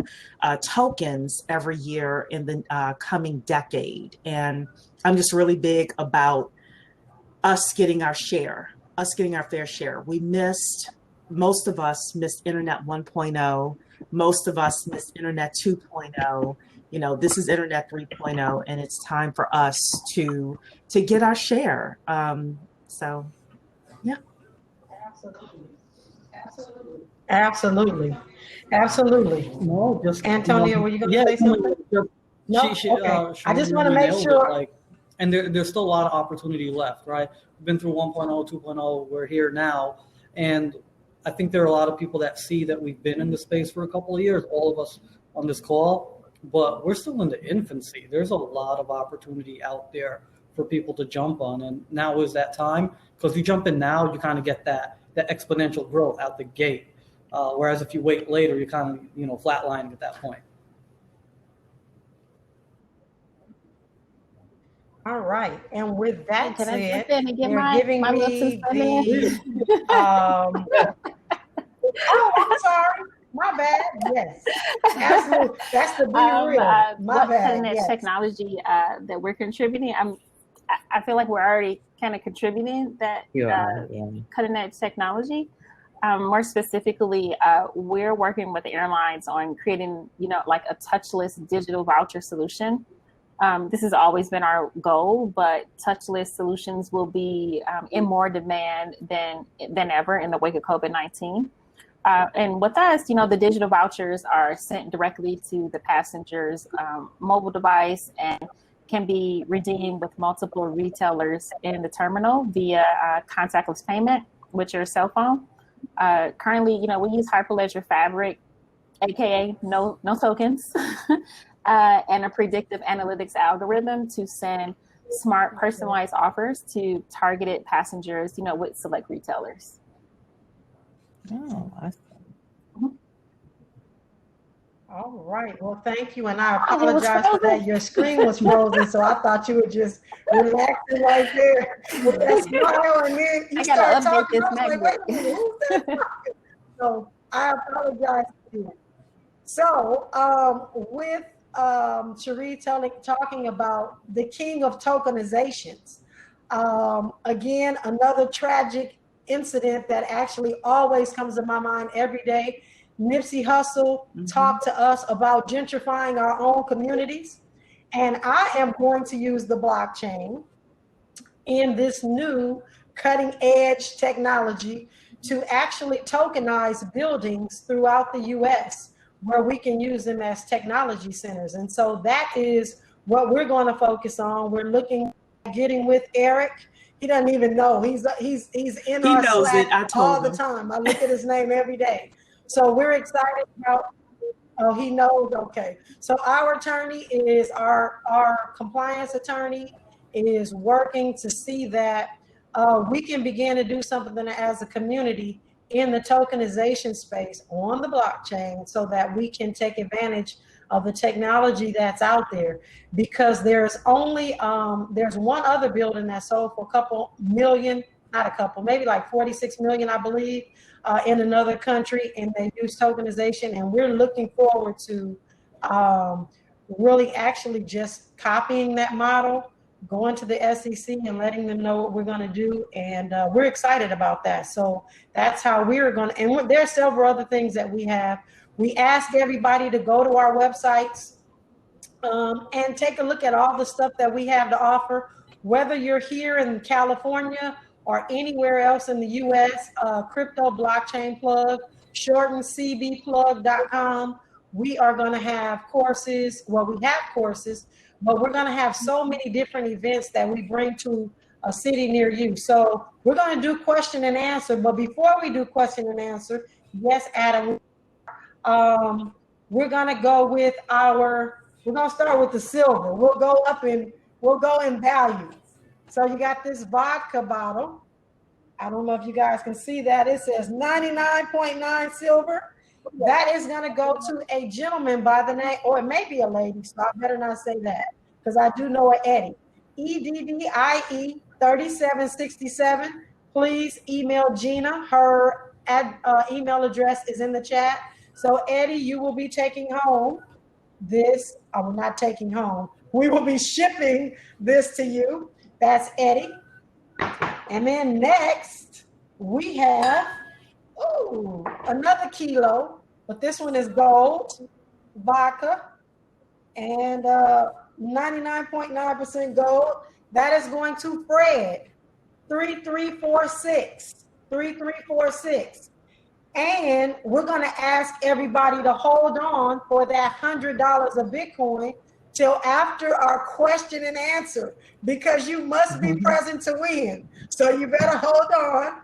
tokens every year in the coming decade. And I'm just really big about us getting our share, us getting our fair share. Most of us missed Internet 1.0. Most of us missed Internet 2.0. You know, this is Internet 3.0, and it's time for us to get our share. So, yeah. Absolutely. No, just Antonio, were you going to say something? No, okay. I just want to make sure. And there's still a lot of opportunity left, right? We've been through 1.0, 2.0. We're here now, and I think there are a lot of people that see that we've been in the space for a couple of years, all of us on this call, but we're still in the infancy. There's a lot of opportunity out there for people to jump on, and now is that time, because you jump in now, you kind of get that exponential growth out the gate, whereas if you wait later, you kind of, you know, flatlining at that point. All right, and with that Can said, I jump in and get you're giving my me the oh, I'm sorry. My bad. Yes, absolutely. That's the be real. My bad. Yes. Technology that we're contributing. I feel like we're already kind of contributing that cutting edge technology. More specifically, we're working with the airlines on creating, you know, like a touchless digital voucher solution. This has always been our goal, but touchless solutions will be in more demand than ever in the wake of COVID-19. And with us, you know, the digital vouchers are sent directly to the passenger's mobile device and can be redeemed with multiple retailers in the terminal via contactless payment with your cell phone. Currently, you know, we use Hyperledger Fabric, aka no tokens, and a predictive analytics algorithm to send smart personalized offers to targeted passengers, you know, with select retailers. Oh, awesome. All right. Well, thank you. And I apologize for that. Your screen was frozen, so I thought you were just relaxing right there with that smile, and then you start talking. I was like, wait a minute, who's that talking? So I apologize to you. So with Cheree talking about the king of tokenizations, again, another tragic incident that actually always comes to my mind every day. Nipsey Hussle talked to us about gentrifying our own communities. And I am going to use the blockchain in this new cutting edge technology to actually tokenize buildings throughout the US where we can use them as technology centers. And so that is what we're going to focus on. We're looking at getting with Eric. He doesn't even know. He's in our knows Slack it. I told all the him. time. I look at his name every day. So we're excited about. Oh, he knows. Okay. So our attorney is our compliance attorney is working to see that we can begin to do something as a community in the tokenization space on the blockchain so that we can take advantage of the technology that's out there, because there's only there's one other building that sold for a couple million, not a couple, maybe like 46 million, I believe, in another country, and they use tokenization. And we're looking forward to really actually just copying that model, going to the SEC and letting them know what we're going to do. And we're excited about that. So that's how we're going to, and there are several other things that we have. We ask everybody to go to our websites and take a look at all the stuff that we have to offer, whether you're here in California or anywhere else in the US. Crypto blockchain plug, shortened cbplug.com. We are going to have courses. Well, we have courses, but we're going to have so many different events that we bring to a city near you. So we're going to do question and answer. But before we do question and answer, yes, Adam, we're going to go with we're going to start with the silver. We'll go in value. So you got this vodka bottle. I don't know if you guys can see that. It says 99.9 silver. That is going to go to a gentleman by the name, or it may be a lady, so I better not say that, because I do know an Eddie. EDDIE 3767. Please email Gina. Her email address is in the chat. So Eddie, you will be taking home this. I'm not taking home. We will be shipping this to you. That's Eddie. And then next we have another kilo, but this one is gold vodka and 99.9% gold. That is going to Fred 3346. And we're going to ask everybody to hold on for that $100 of Bitcoin till after our question and answer, because you must be present to win. So you better hold on.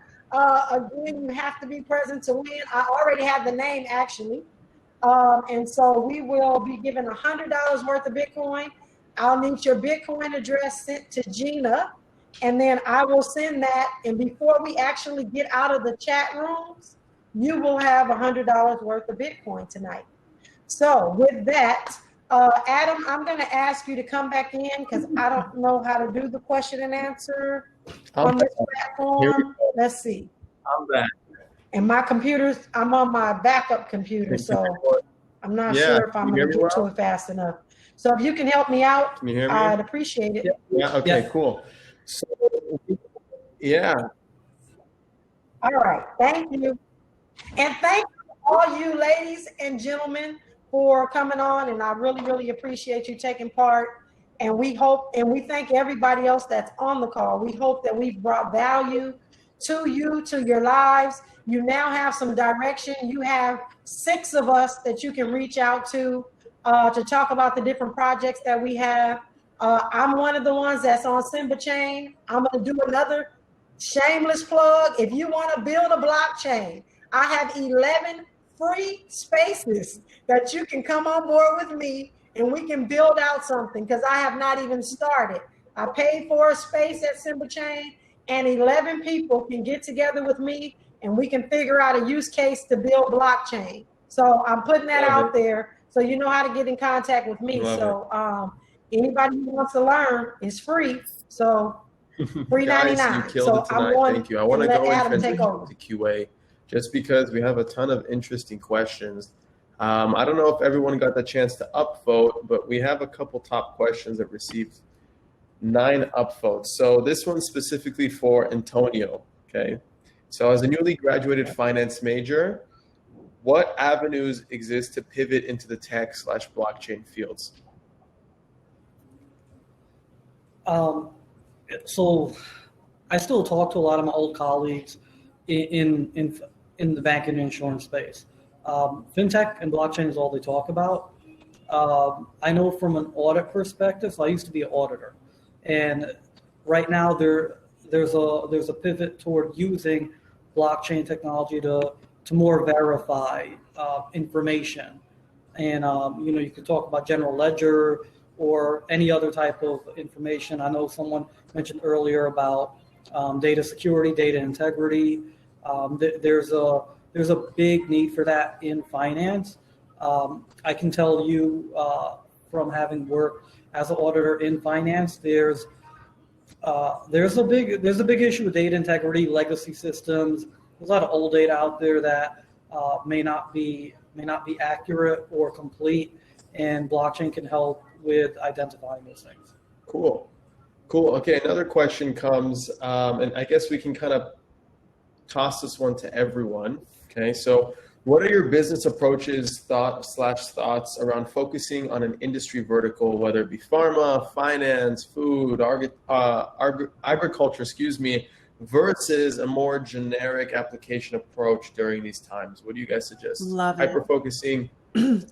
Again, you have to be present to win. I already have the name, actually. And so we will be giving $100 worth of Bitcoin. I'll need your Bitcoin address sent to Gina, and then I will send that. And before we actually get out of the chat rooms, you will have $100 worth of Bitcoin tonight. So with that, Adam, I'm going to ask you to come back in, because I don't know how to do the question and answer on this platform. Let's see. I'm back. And my computer's, I'm on my backup computer, so I'm not sure if I'm going to get to it fast enough. So if you can help me out, Can you hear me? I'd appreciate it. Yeah. Okay. Cool. So, yeah. All right. Thank you. And thank you, all you ladies and gentlemen, for coming on. And I really, really appreciate you taking part. And we hope, and we thank everybody else that's on the call. We hope that we've brought value to you, to your lives. You now have some direction. You have 6 of us that you can reach out to talk about the different projects that we have. I'm one of the ones that's on Simba Chain. I'm going to do another shameless plug. If you want to build a blockchain, I have 11 free spaces that you can come on board with me, and we can build out something, because I have not even started. I paid for a space at Simba Chain, and 11 people can get together with me, and we can figure out a use case to build blockchain. So I'm putting that out there, so you know how to get in contact with me. So anybody who wants to learn is free. So free Guys, 99. you killed So it tonight. I'm going Thank you. I want to let go Adam and take over. to QA, just because we have a ton of interesting questions. I don't know if everyone got the chance to upvote, but we have a couple top questions that received 9 upvotes. So this one's specifically for Antonio. Okay. So as a newly graduated finance major, what avenues exist to pivot into the tech/blockchain fields? So I still talk to a lot of my old colleagues in the banking and insurance space. Fintech and blockchain is all they talk about. I know from an audit perspective, so I used to be an auditor, and right now there's a pivot toward using blockchain technology to more verify information, and you can talk about general ledger or any other type of information. I know someone mentioned earlier about data security, data integrity. There's a big need for that in finance. I can tell you from having worked as an auditor in finance, there's a big issue with data integrity, legacy systems. There's a lot of old data out there that may not be accurate or complete, and blockchain can help with identifying those things. Cool. Okay, another question comes, and I guess we can kind of toss this one to everyone. Okay, so what are your business approaches, thoughts around focusing on an industry vertical, whether it be pharma, finance, food, agriculture, versus a more generic application approach during these times? What do you guys suggest? Love it. Hyper-focusing,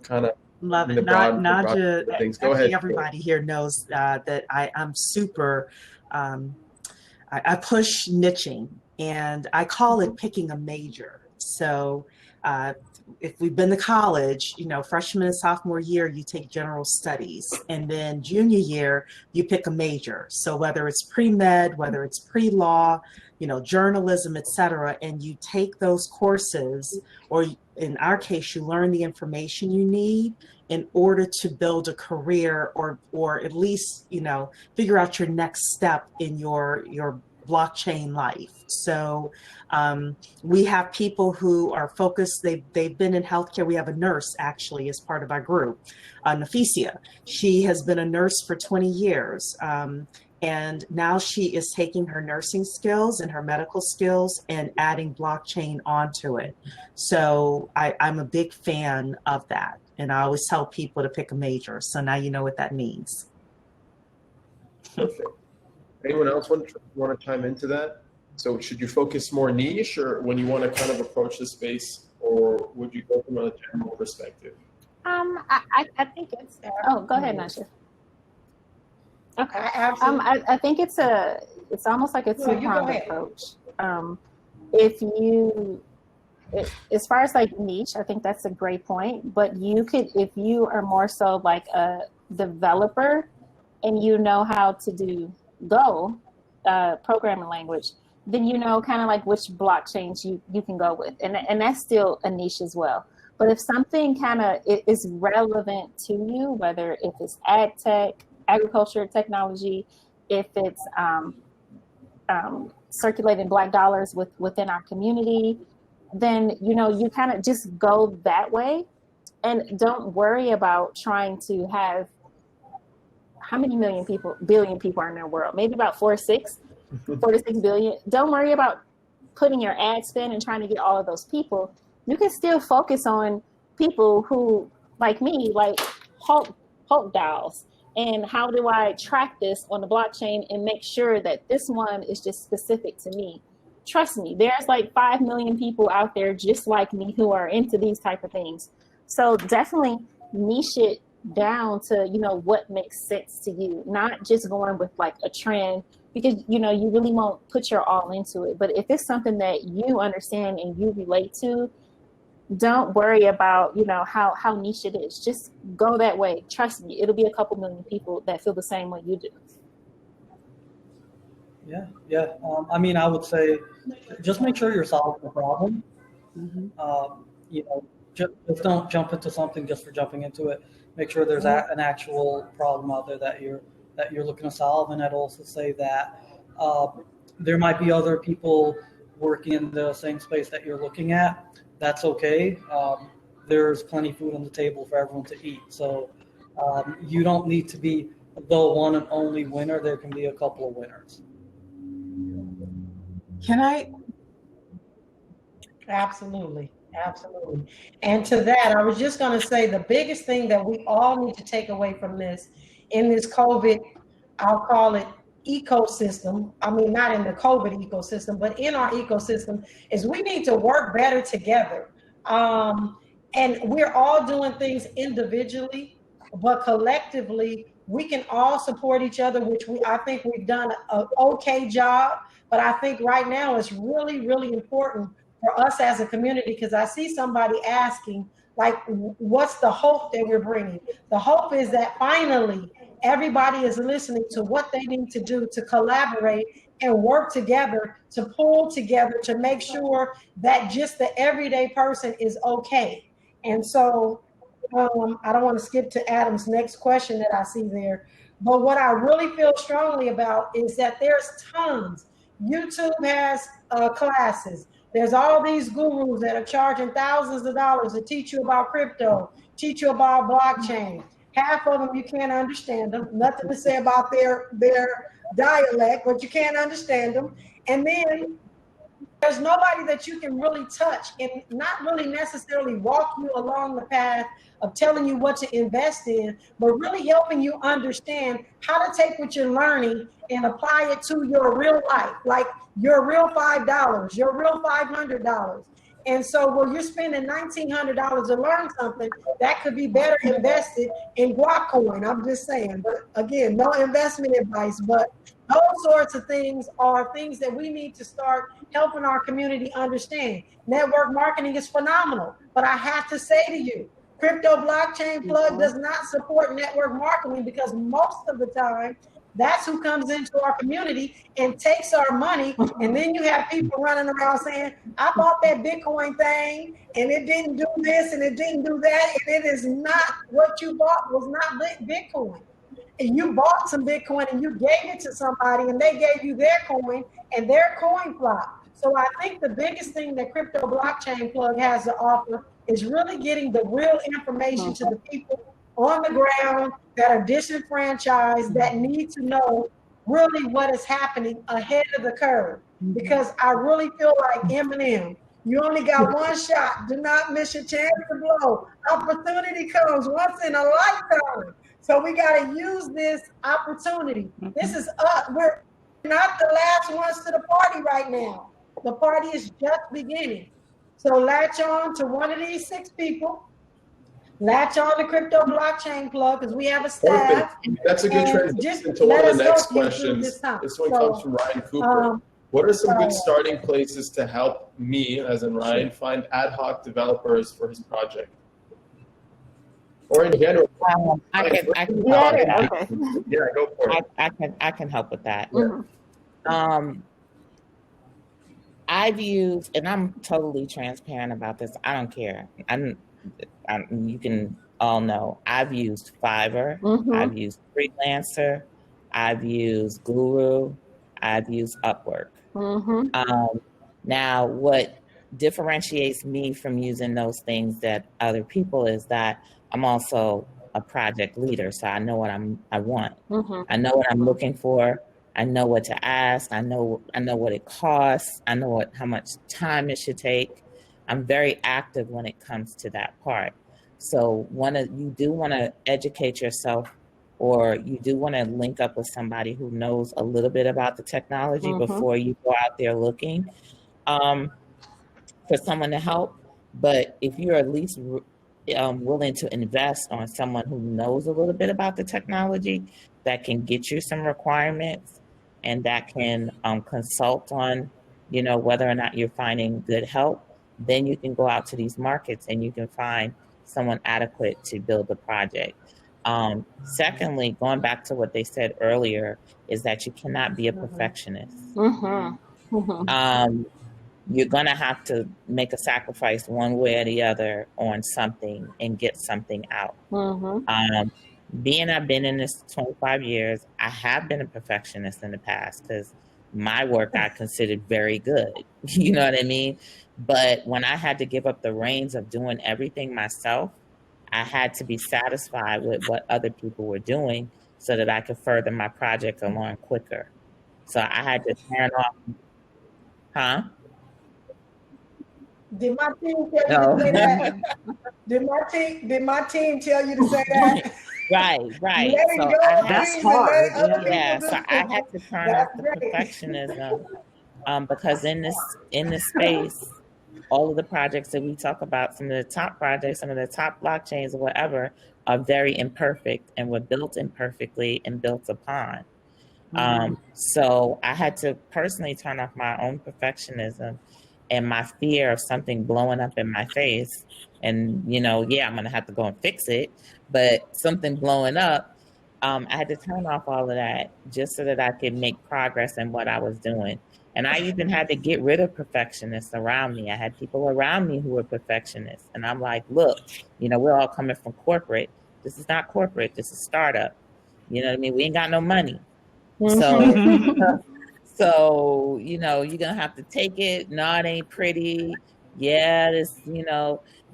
kind of. Love it. Najah, I think everybody here knows that I'm super, I push niching, and I call it picking a major. So if we've been to college, freshman and sophomore year, you take general studies, and then junior year, you pick a major. So whether it's pre-med, whether it's pre-law, journalism, etc., and you take those courses, or in our case, you learn the information you need in order to build a career, or at least, figure out your next step in your blockchain life. So we have people who are focused, they've been in healthcare. We have a nurse actually as part of our group, Kecia. She has been a nurse for 20 years. And now she is taking her nursing skills and her medical skills and adding blockchain onto it. So I'm a big fan of that. And I always tell people to pick a major. So now you know what that means. Perfect. Anyone else want to chime into that? So should you focus more niche, or when you want to kind of approach the space, or would you go from a general perspective? I think it's. Oh, go ahead, Najah. Okay. I think it's almost like a two-pronged approach. As far as like niche, I think that's a great point. But you could, if you are more so like a developer and you know how to do Go, programming language, then kind of like which blockchains you can go with, and that's still a niche as well. But if something kind of is relevant to you, whether if it's ag tech, agriculture technology, if it's circulating Black dollars within our community, then you kind of just go that way, and don't worry about trying to have how many billion people are in the world? Maybe about 4 to 6 billion. Don't worry about putting your ad spend and trying to get all of those people. You can still focus on people who, like me, like Hulk dolls. And how do I track this on the blockchain and make sure that this one is just specific to me? Trust me, there's like 5 million people out there just like me who are into these type of things. So definitely niche it down to, what makes sense to you, not just going with like a trend, because, you really won't put your all into it. But if it's something that you understand and you relate to, don't worry about, how niche it is. Just go that way. Trust me, it'll be a couple million people that feel the same way you do. Yeah. I would say just make sure you're solving the problem. Just don't jump into something just for jumping into it. Make sure there's an actual problem out there that you're looking to solve. And I'd also say that there might be other people working in the same space that you're looking at. That's okay. There's plenty of food on the table for everyone to eat. So you don't need to be the one and only winner. There can be a couple of winners. Can I? Absolutely. And to that, I was just going to say the biggest thing that we all need to take away from this in this COVID, I'll call it ecosystem, I mean, not in the COVID ecosystem, but in our ecosystem, is we need to work better together. And we're all doing things individually, but collectively, we can all support each other, which I think we've done an okay job. But I think right now it's really, really important for us as a community, because I see somebody asking, like, what's the hope that we're bringing? The hope is that finally everybody is listening to what they need to do to collaborate and work together, to pull together, to make sure that just the everyday person is okay. And so I don't want to skip to Adam's next question that I see there. But what I really feel strongly about is that there's tons. YouTube has classes. There's all these gurus that are charging thousands of dollars to teach you about crypto, teach you about blockchain. Half of them, you can't understand them. Nothing to say about their dialect, but you can't understand them. And then there's nobody that you can really touch and not really necessarily walk you along the path of telling you what to invest in, but really helping you understand how to take what you're learning and apply it to your real life, like your real $5, your real $500. And so where you're spending $1,900 to learn something, that could be better invested in GuapCoin. I'm just saying. But again, no investment advice, but those sorts of things are things that we need to start helping our community understand. Network marketing is phenomenal, but I have to say to you, Crypto Blockchain Plug does not support network marketing, because most of the time, that's who comes into our community and takes our money. And then you have people running around saying, I bought that Bitcoin thing and it didn't do this and it didn't do that. And it is not, what you bought was not Bitcoin. And you bought some Bitcoin and you gave it to somebody and they gave you their coin and their coin flopped. So I think the biggest thing that Crypto Blockchain Plug has to offer is really getting the real information to the people on the ground that are disenfranchised, that need to know really what is happening ahead of the curve. Because I really feel like Eminem, you only got one shot. Do not miss your chance to blow. Opportunity comes once in a lifetime. So we got to use this opportunity. This is us. We're not the last ones to the party right now. The party is just beginning. So latch on to one of these 6 people. Latch on to Crypto Blockchain Plug, because we have a staff. Perfect. That's a good transition to one of the next questions. This one comes from Ryan Cooper. What are some good starting places to help me, as in Ryan, find ad hoc developers for his project? Or in general? I can help with that. Yeah, go for it. I can help with that. Yeah. I've used, and I'm totally transparent about this. I don't care. You can all know I've used Fiverr, I've used Freelancer, I've used Guru, I've used Upwork. Now, what differentiates me from using those things that other people is that I'm also a project leader, so I know what I want. I know what I'm looking for. I know what to ask. I know what it costs. I know how much time it should take. I'm very active when it comes to that part. So you do want to educate yourself, or you do want to link up with somebody who knows a little bit about the technology before you go out there looking for someone to help. But if you're at least willing to invest on someone who knows a little bit about the technology, that can get you some requirements and that can consult on, whether or not you're finding good help, then you can go out to these markets and you can find someone adequate to build the project. Secondly, going back to what they said earlier, is that you cannot be a perfectionist. You're going to have to make a sacrifice one way or the other on something and get something out. Being I've been in this 25 years, I have been a perfectionist in the past because my work I considered very good. You know what I mean? But when I had to give up the reins of doing everything myself, I had to be satisfied with what other people were doing so that I could further my project along quicker. So I had to turn off. Did my team tell you to say that? Did my team tell you to say that? Right. Letting So go I of had, That's things and let hard, other yeah. people So do I it. had to turn off That's the great. perfectionism, because in this space, all of the projects that we talk about, some of the top projects, some of the top blockchains or whatever, are very imperfect and were built imperfectly and built upon. So I had to personally turn off my own perfectionism and my fear of something blowing up in my face. And, I'm going to have to go and fix it, but something blowing up, I had to turn off all of that just so that I could make progress in what I was doing. And I even had to get rid of perfectionists around me. I had people around me who were perfectionists. And I'm like, look, we're all coming from corporate. This is not corporate. This is startup. You know what I mean? We ain't got no money. So, you're going to have to take it. No, it ain't pretty. Yeah, this,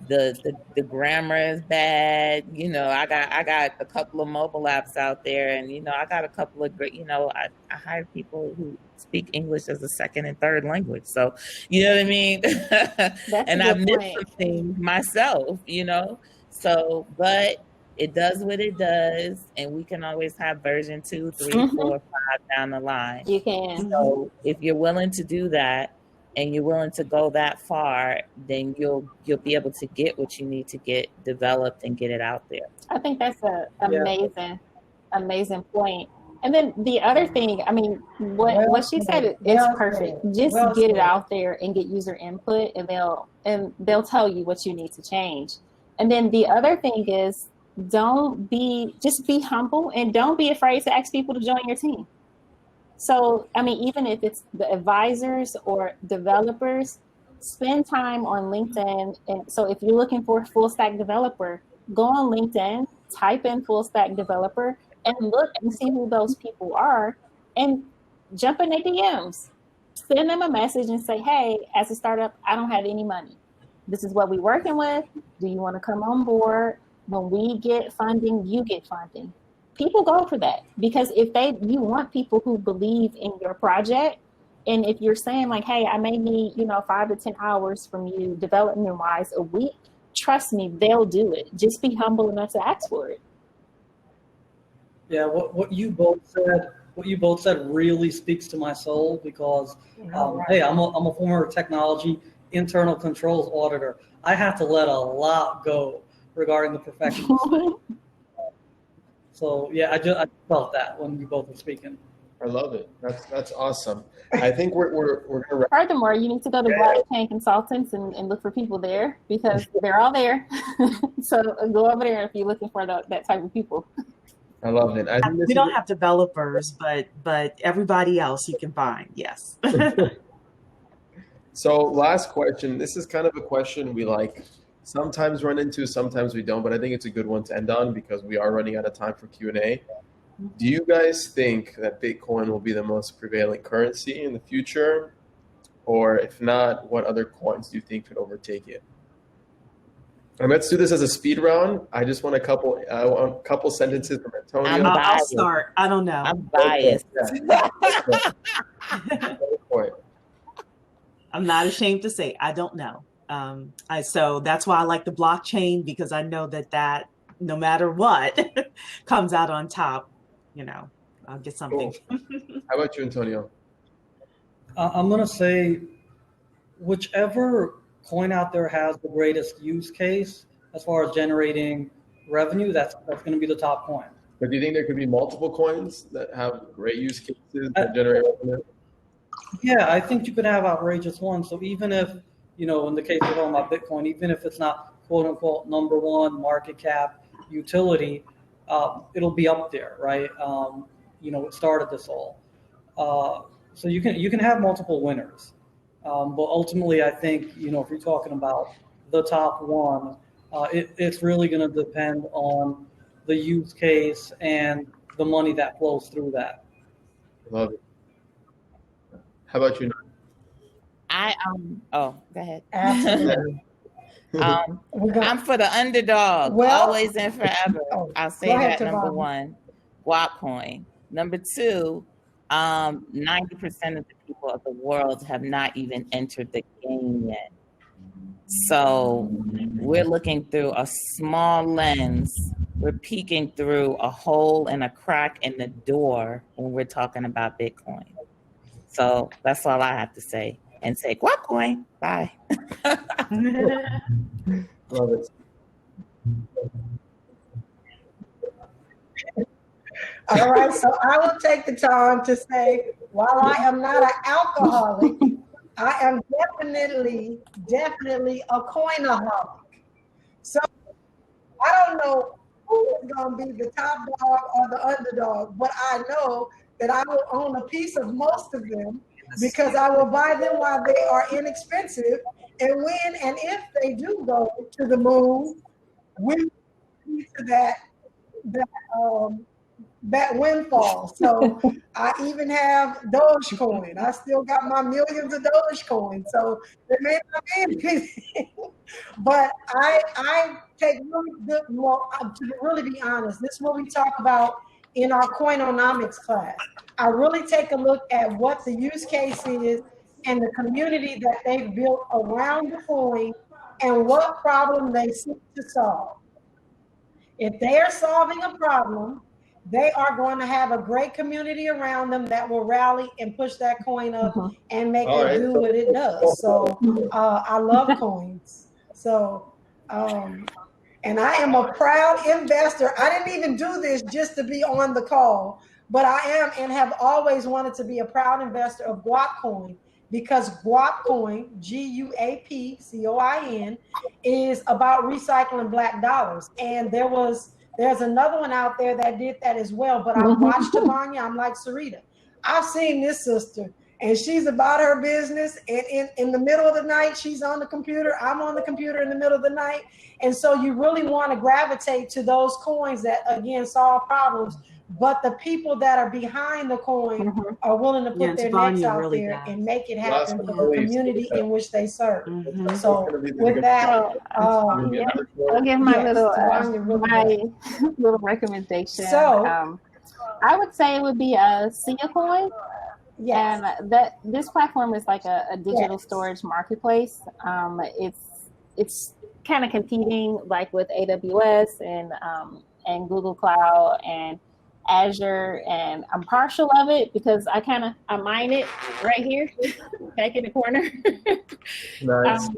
the grammar is bad. I got a couple of mobile apps out there, and, I got a couple of great, I hire people who speak English as a second and third language. So, you know what I mean? And I missed some things myself, so, but it does what it does, and we can always have version 2, 3, 4, 5 down the line. You can. So if you're willing to do that and you're willing to go that far, then you'll be able to get what you need to get developed and get it out there. I think that's an amazing point. And then the other thing, I mean, what she said is perfect. Just get it out there and get user input, and they'll tell you what you need to change. And then the other thing is, just be humble and don't be afraid to ask people to join your team. So, I mean, even if it's the advisors or developers, spend time on LinkedIn. And so if you're looking for a full stack developer, go on LinkedIn, type in full stack developer, and look and see who those people are, and jump in their DMs. Send them a message and say, hey, as a startup, I don't have any money. This is what we're working with. Do you want to come on board? When we get funding, you get funding. People go for that, because you want people who believe in your project. And if you're saying like, hey, I may need, 5 to 10 hours from you development wise a week, trust me, they'll do it. Just be humble enough to ask for it. Yeah, what you both said really speaks to my soul, because hey, I'm a former technology internal controls auditor. I have to let a lot go regarding the perfectionism. So yeah, I felt that when you both were speaking. I love it. That's awesome. I think we're gonna. Furthermore, you need to go to Blockchain Consultants and look for people there, because they're all there. So go over there if you're looking for that type of people. I love it. We don't have developers, but everybody else you can find. Yes. So last question. This is kind of a question we sometimes run into, sometimes we don't, but I think it's a good one to end on because we are running out of time for Q&A. Do you guys think that Bitcoin will be the most prevailing currency in the future? Or if not, what other coins do you think could overtake it? And let's do this as a speed round. I just want a couple sentences from Antonio. I'll start. I don't know. I'm biased. I'm not ashamed to say I don't know. So that's why I like the blockchain, because I know that no matter what comes out on top, I'll get something. Cool. How about you, Antonio? I'm going to say whichever coin out there has the greatest use case as far as generating revenue, that's going to be the top coin. But do you think there could be multiple coins that have great use cases that generate revenue? Yeah, I think you could have outrageous ones. So even if, in the case we're talking about Bitcoin, even if it's not quote unquote number one market cap utility, it'll be up there, right? It started this all. So you can have multiple winners. But ultimately, I think, if you're talking about the top one, it's really going to depend on the use case and the money that flows through that. Love it. How about you? Go ahead. Absolutely. I'm for the underdog, always and forever. I'll say that. Number one, GuapCoin. Number two, 90% of the people of the world have not even entered the game yet. So we're looking through a small lens we're peeking through a hole and a crack in the door when we're talking about Bitcoin. So that's all I have to say. And say GuapCoin. Bye. Love it. All right, so I will take the time to say, while I am not an alcoholic, I am definitely a coinaholic. So I don't know who is going to be the top dog or the underdog, but I know that I will own a piece of most of them because I will buy them while they are inexpensive. And when and if they do go to the moon, we need to that windfall. So I even have Dogecoin. I still got my millions of Dogecoin. So it may not be anything, but I take really good. Well, to really be honest, this is what we talk about in our Coinomics class. I really take a look at what the use case is and the community that they've built around the coin and what problem they seek to solve. If they are solving a problem, they are going to have a great community around them that will rally and push that coin up and make it do what it does. So I love coins. So, and I am a proud investor. I didn't even do this just to be on the call, but I am and have always wanted to be a proud investor of GuapCoin because GuapCoin, GuapCoin, is about recycling black dollars. And there's another one out there that did that as well, but I watched Tavonia. I'm like, Sarita, I've seen this sister, and she's about her business, and in the middle of the night, she's on the computer, I'm on the computer in the middle of the night, and so you really want to gravitate to those coins that, again, solve problems, but the people that are behind the coin are willing to put their necks out really there and make it happen for the community in which they serve. So with that, I'll give my little recommendation. So I would say it would be a Kecia coin. Yes. And that this platform is like a digital storage marketplace. It's kind of competing like with AWS and Google Cloud and Azure, and I'm partial of it because I mine it right here, back in the corner. Nice.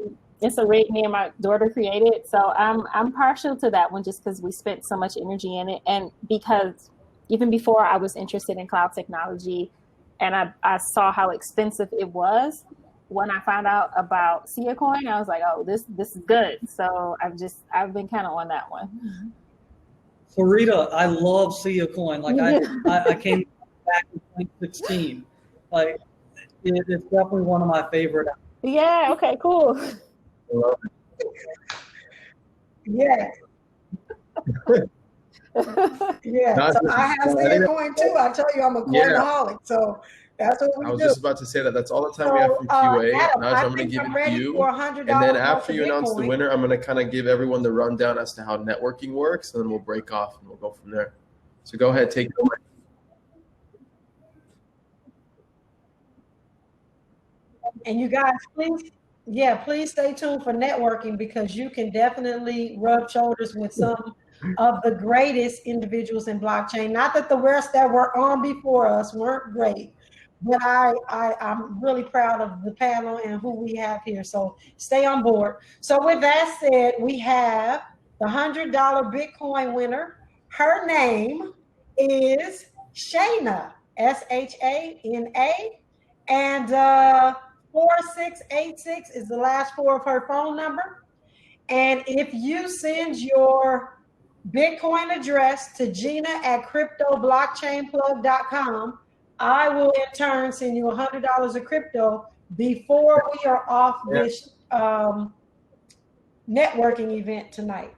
It's a rig me and my daughter created, so I'm partial to that one just because we spent so much energy in it, and because even before I was interested in cloud technology, and I saw how expensive it was. When I found out about Kecia coin, I was like, oh, this is good. So I've been kind of on that one. So Rita, I love Kecia coin. Like I came back in 2016. Like it's definitely one of my favorite. Yeah. Okay. Cool. Yeah. Yeah. So I have Kecia coin too. I tell you, I'm a coinaholic. So that's what we do. I was just about to say that. That's all the time we have from QA. Adam, Najah, I'm going to give it to you. And then after you announce the winner, I'm going to kind of give everyone the rundown as to how networking works, and then we'll break off and we'll go from there. So go ahead, take it away. And you guys, please stay tuned for networking because you can definitely rub shoulders with some of the greatest individuals in blockchain. Not that the rest that were on before us weren't great, but I'm really proud of the panel and who we have here. So stay on board. So with that said, we have the $100 Bitcoin winner. Her name is Shana, Shana, and 4686 is the last four of her phone number. And if you send your Bitcoin address to Gina@cryptoblockchainplug.com, I will in turn send you $100 of crypto before we are off this networking event tonight.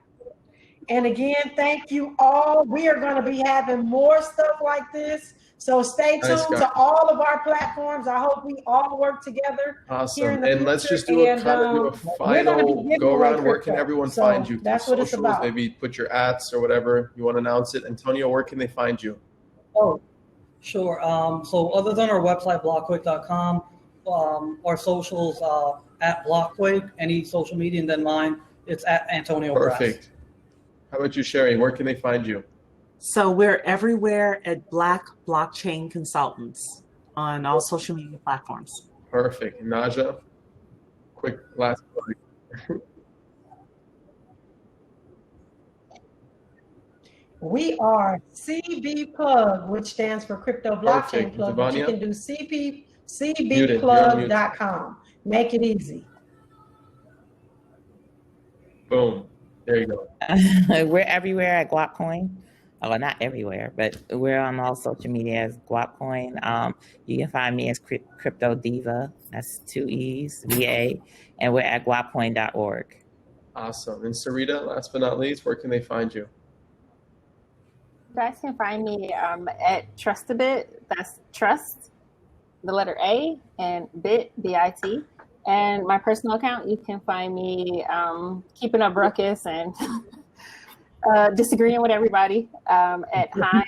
And again, thank you all. We are going to be having more stuff like this. So stay tuned to all of our platforms. I hope we all work together. Awesome. And let's just do a final go around. Where can everyone find you? That's what it's about. Maybe put your @s or whatever you want to announce it. Antonio, where can they find you? Oh, sure. So other than our website, blockquake.com, our socials at Blockquake, any social media, and then mine, it's at Antonio Brasse. Perfect. How about you, Cheree? Where can they find you? So we're everywhere at Black Blockchain Consultants on all social media platforms. Perfect. Najah, quick last word. We are CB Plug, which stands for Crypto Blockchain Perfect. Plug. But you Tavonia? can do Muted. cbplug.com. Make it easy. Boom. There you go. We're everywhere at GuapCoin. Well, not everywhere, but we're on all social media as GuapCoin. You can find me as Crypto Diva. That's 2 E's, VA. And we're at guapcoin.org. Awesome. And Sarita, last but not least, where can they find you? You guys can find me at Trustabit. That's trust, the letter A, and bit, B-I-T. And my personal account, you can find me keeping up ruckus and disagreeing with everybody at Hi.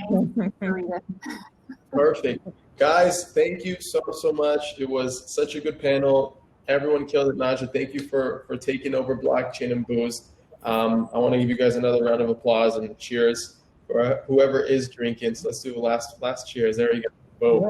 Perfect. Guys, thank you so much. It was such a good panel. Everyone killed it. Najah, thank you for taking over Blockchain and Booze. I want to give you guys another round of applause and cheers for whoever is drinking. So let's do the last cheers. There you go. Boom.